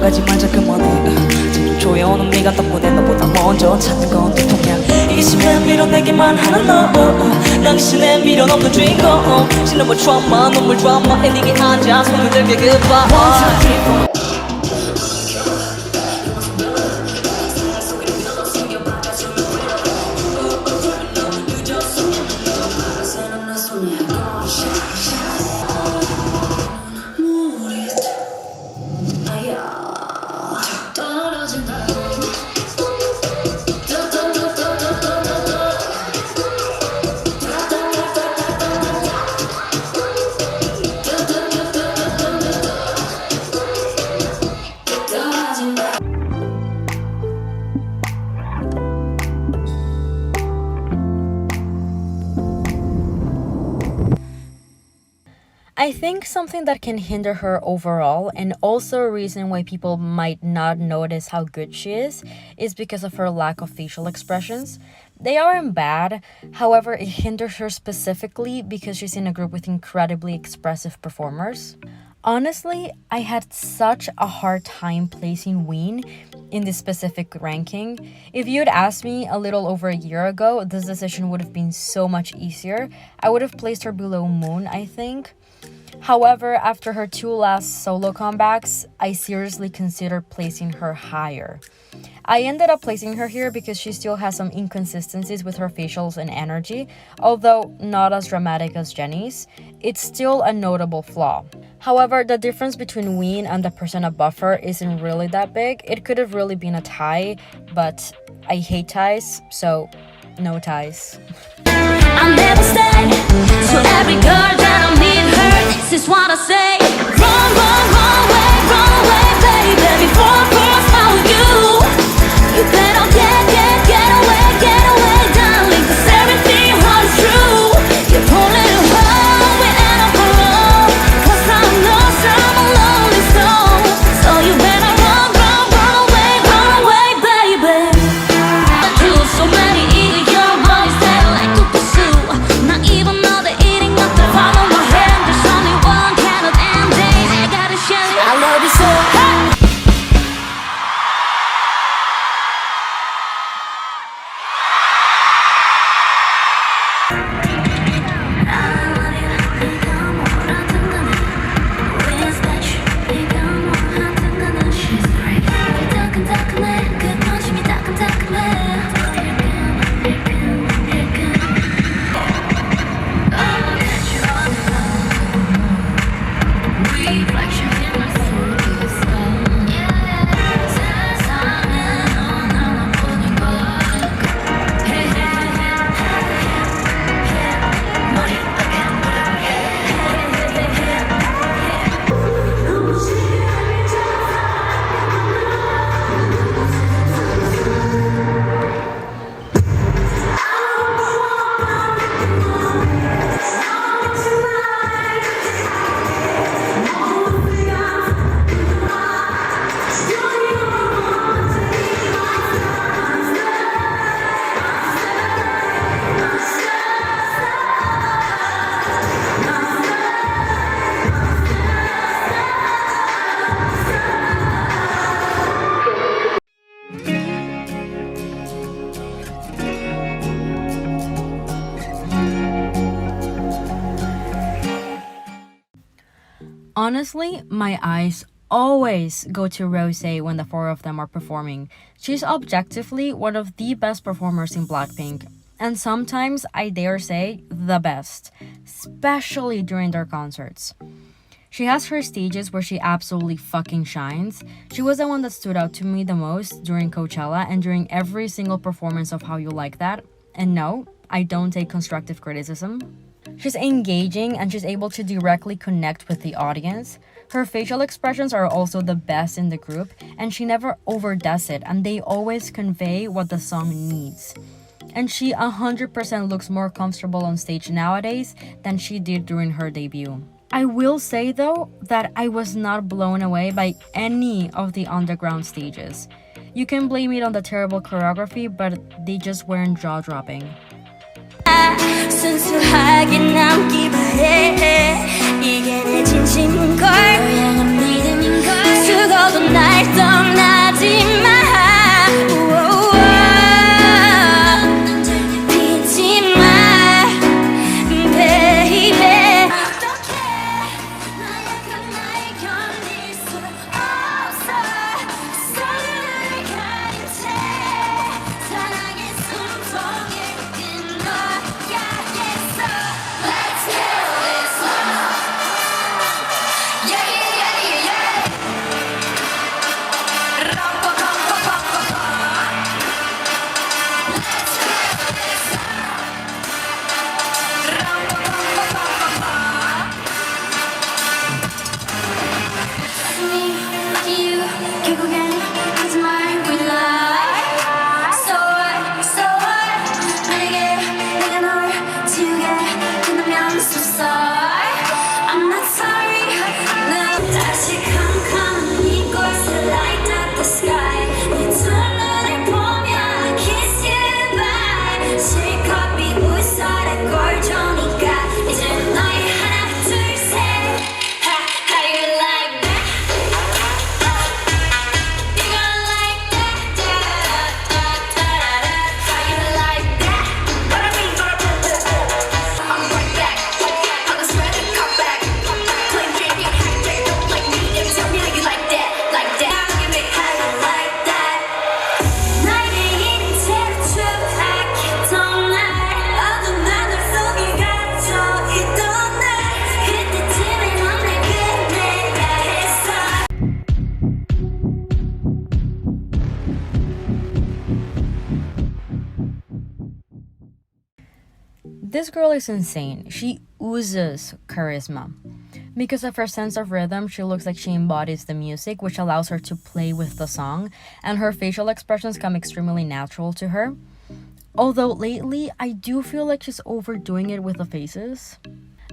가지 말자 그만해 지금 조여오는 미간 덕분에 너보다 먼저 찾는 건 두통이야 이심에 밀어내기만 하는 너 당신의 미련 없는 주인공 신음을 드라마 눈물 드라마 엔딩에 앉아 손을 들게 goodbye I think something that can hinder her overall, and also a reason why people might not notice how good she is because of her lack of facial expressions. They aren't bad, however, it hinders her specifically because she's in a group with incredibly expressive performers. Honestly, I had such a hard time placing Ween in this specific ranking. If you'd asked me a little over a year ago, this decision would have been so much easier. I would have placed her below Moon, I think. However, after her 2 last solo comebacks, I seriously considered placing her higher. I ended up placing her here because she still has some inconsistencies with her facials and energy, although not as dramatic as Jennie's. It's still a notable flaw. However, the difference between Ween and the person above her isn't really that big. It could have really been a tie, but I hate ties, so no ties. I'll never stay. So every girl that I meet her, this is what I say. Run, run away, baby. Before I cross out you, you better get away, darling. 'Cause everything holds true. You're pulling a hole, we end up alone. 'Cause I'm lost, I'm a lonely soul. So you better run away, baby. I do so many eating your boys that I like to pursue. Not even know the eating of the follow my hand. There's only one kind of ending. I gotta share it. I love you so. Hey! Honestly, my eyes always go to Rosé when the 4 of them are performing. She's objectively one of the best performers in BLACKPINK, and sometimes I dare say the best, especially during their concerts. She has her stages where she absolutely fucking shines. She was the one that stood out to me the most during Coachella and during every single performance of How You Like That. And no, I don't take constructive criticism. She's engaging and she's able to directly connect with the audience. Her facial expressions are also the best in the group, and she never overdoes it, and they always convey what the song needs. And she 100% looks more comfortable on stage nowadays than she did during her debut. I will say though that I was not blown away by any of the underground stages. You can blame it on the terrible choreography, but they just weren't jaw-dropping. 순수하게 남기만 해 이게 내 진심인걸 너양은 믿음인걸 수가 있어도 날 떠나지 마. 비지 마, baby. 어떡해, 나약한 나를 견딜 수 없어. 서로를 가린 채 사랑의 숨통을 끊어야겠어. Let's do this one. Yeah, yeah, yeah, yeah, yeah. 럼퍼럼퍼럼퍼. Let's do this one. 럼퍼럼퍼럼퍼. Me, you, 결국엔 거짓말 we lie. So what, so what. 만약에 내가 널 지우게 된다면 so sorry. I'm not sorry. No. 다시 캄캄한 이곳을 light up the sky. 네 두 눈을 보며 kiss you goodbye. 실컷 비웃어라 꼴조니까 이제 너의 하나 둘 셋. How do you like that? You gonna like that? Da-da-da-da-da-da. How you like that? What I mean, I'm right back. I'm the sweater, cut back. Plain Jane, you hack that, don't like me. And tell me how you like that, like that. Now give me how you like that. 나에게 이른 채로 추락했던 날, 어두운 하늘 속에 갇혀 있던 날, 그때쯤에 넌 날 끝내야 했어. This girl is insane. She oozes charisma. Because of her sense of rhythm, she looks like she embodies the music, which allows her to play with the song, and her facial expressions come extremely natural to her. Although lately, I do feel like she's overdoing it with the faces.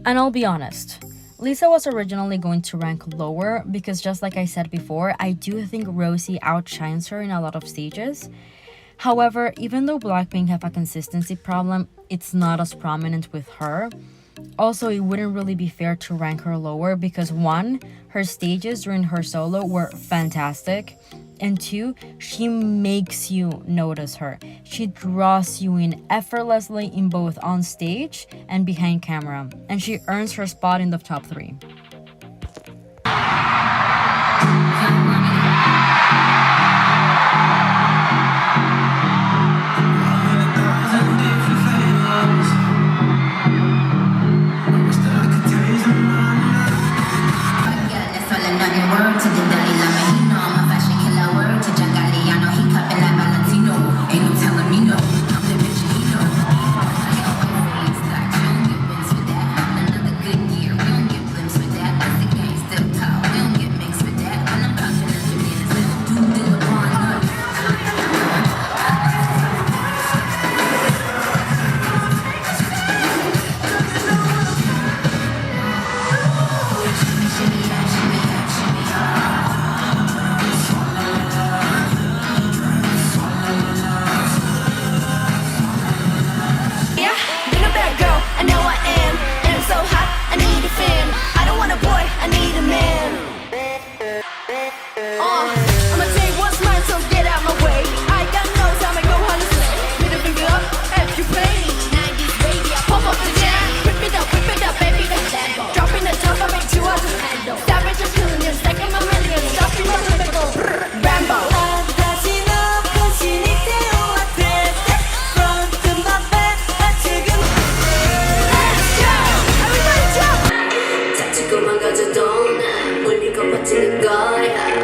And I'll be honest, Lisa was originally going to rank lower because, just like I said before, I do think Rosie outshines her in a lot of stages. However, even though BLACKPINK have a consistency problem, it's not as prominent with her. Also, it wouldn't really be fair to rank her lower because 1, her stages during her solo were fantastic, and 2, she makes you notice her. She draws you in effortlessly in both on stage and behind camera, and she earns her spot in the top 3.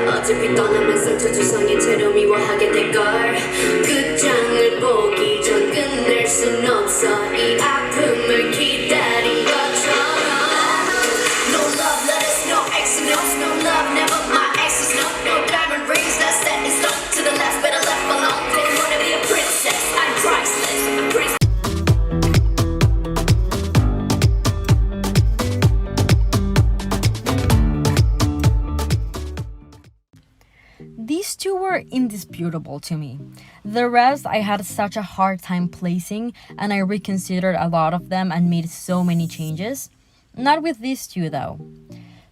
어차피 떠나면서 저주성인 채로 미워하게 될걸 끝장을 보기 전 끝낼 순 없어 이 아픔을 기다린 것처럼 No love letters, no X notes, no love, never my exes, no diamond rings, that's set in stone to the last, better left alone They wanna be a princess, I'm priceless, a princess These two were indisputable to me. The rest I had such a hard time placing, and I reconsidered a lot of them and made so many changes. Not with these two though.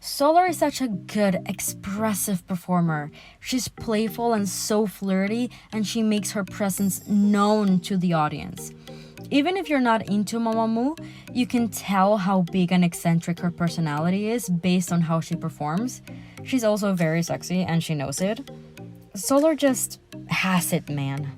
Solar is such a good, expressive performer. She's playful and so flirty, and she makes her presence known to the audience. Even if you're not into Mamamoo, you can tell how big and eccentric her personality is based on how she performs. She's also very sexy, and she knows it. Solar just has it, man.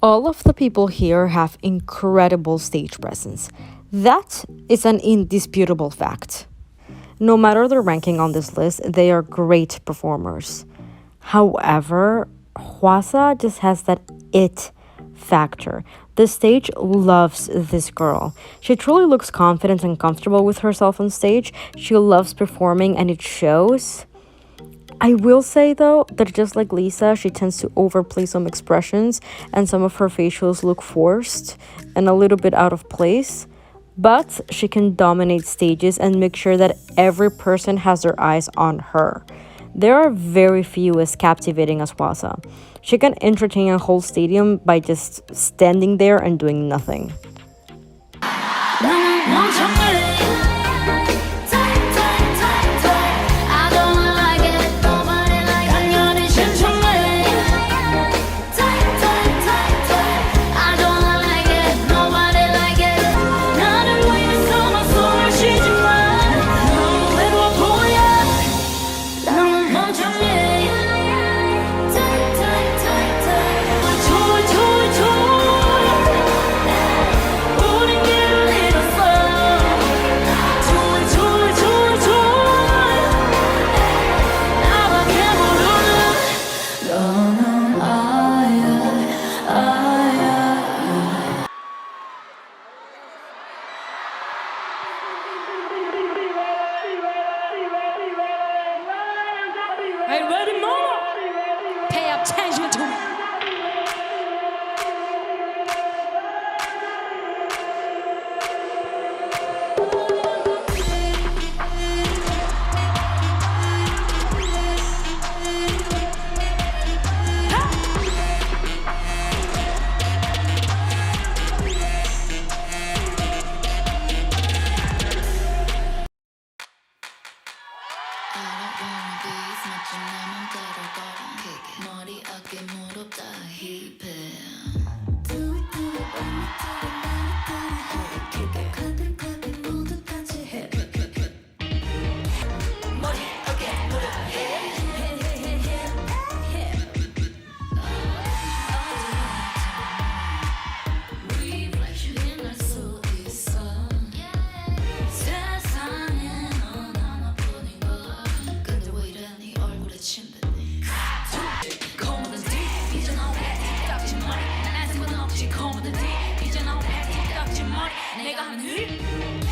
All of the people here have incredible stage presence. That is an indisputable fact. No matter their ranking on this list, they are great performers. However, Hwasa just has that it factor. The stage loves this girl. She truly looks confident and comfortable with herself on stage. She loves performing and it shows. I will say though that just like Lisa, she tends to overplay some expressions and some of her facials look forced and a little bit out of place. But she can dominate stages and make sure that every person has their eyes on her. There are very few as captivating as Hwasa. She can entertain a whole stadium by just standing there and doing nothing. Hey, ready, mama? Pay attention to me. 내가 하는 일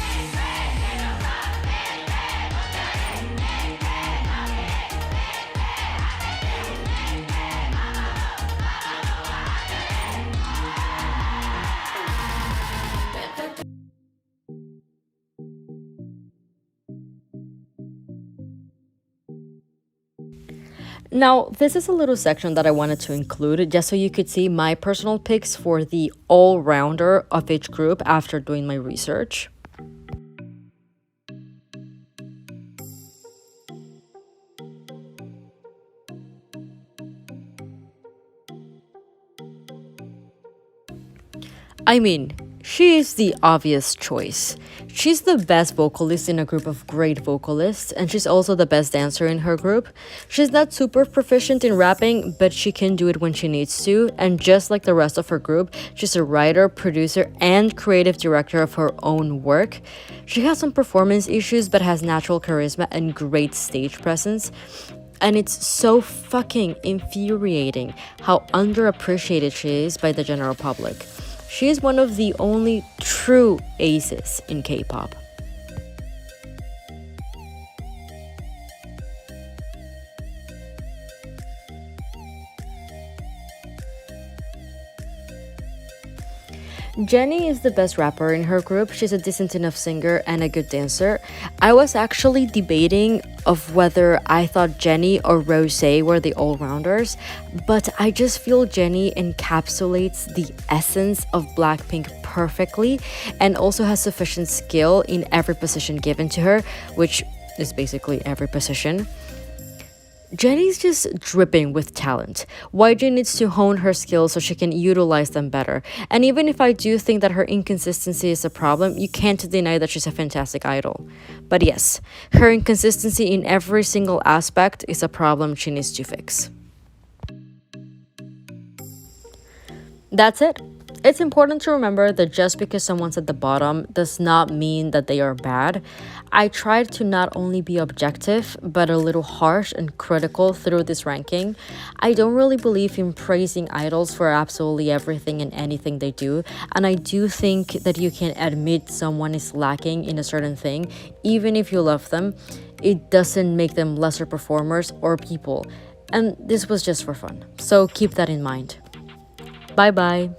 Now, this is a little section that I wanted to include just so you could see my personal picks for the all-rounder of each group after doing my research. I mean, she is the obvious choice. She's the best vocalist in a group of great vocalists, and she's also the best dancer in her group. She's not super proficient in rapping, but she can do it when she needs to, and just like the rest of her group, she's a writer, producer, and creative director of her own work. She has some performance issues, but has natural charisma and great stage presence. And it's so fucking infuriating how underappreciated she is by the general public. She is one of the only true aces in K-pop. Jennie is the best rapper in her group. She's a decent enough singer and a good dancer. I was actually debating of whether I thought Jennie or Rosé were the all-rounders, but I just feel Jennie encapsulates the essence of BLACKPINK perfectly and also has sufficient skill in every position given to her, which is basically every position. Jennie's just dripping with talent. YG needs to hone her skills so she can utilize them better. And even if I do think that her inconsistency is a problem, you can't deny that she's a fantastic idol. But yes, her inconsistency in every single aspect is a problem she needs to fix. That's it. It's important to remember that just because someone's at the bottom does not mean that they are bad. I tried to not only be objective, but a little harsh and critical through this ranking. I don't really believe in praising idols for absolutely everything and anything they do, and I do think that you can admit someone is lacking in a certain thing, even if you love them. It doesn't make them lesser performers or people, and this was just for fun, so keep that in mind. Bye bye.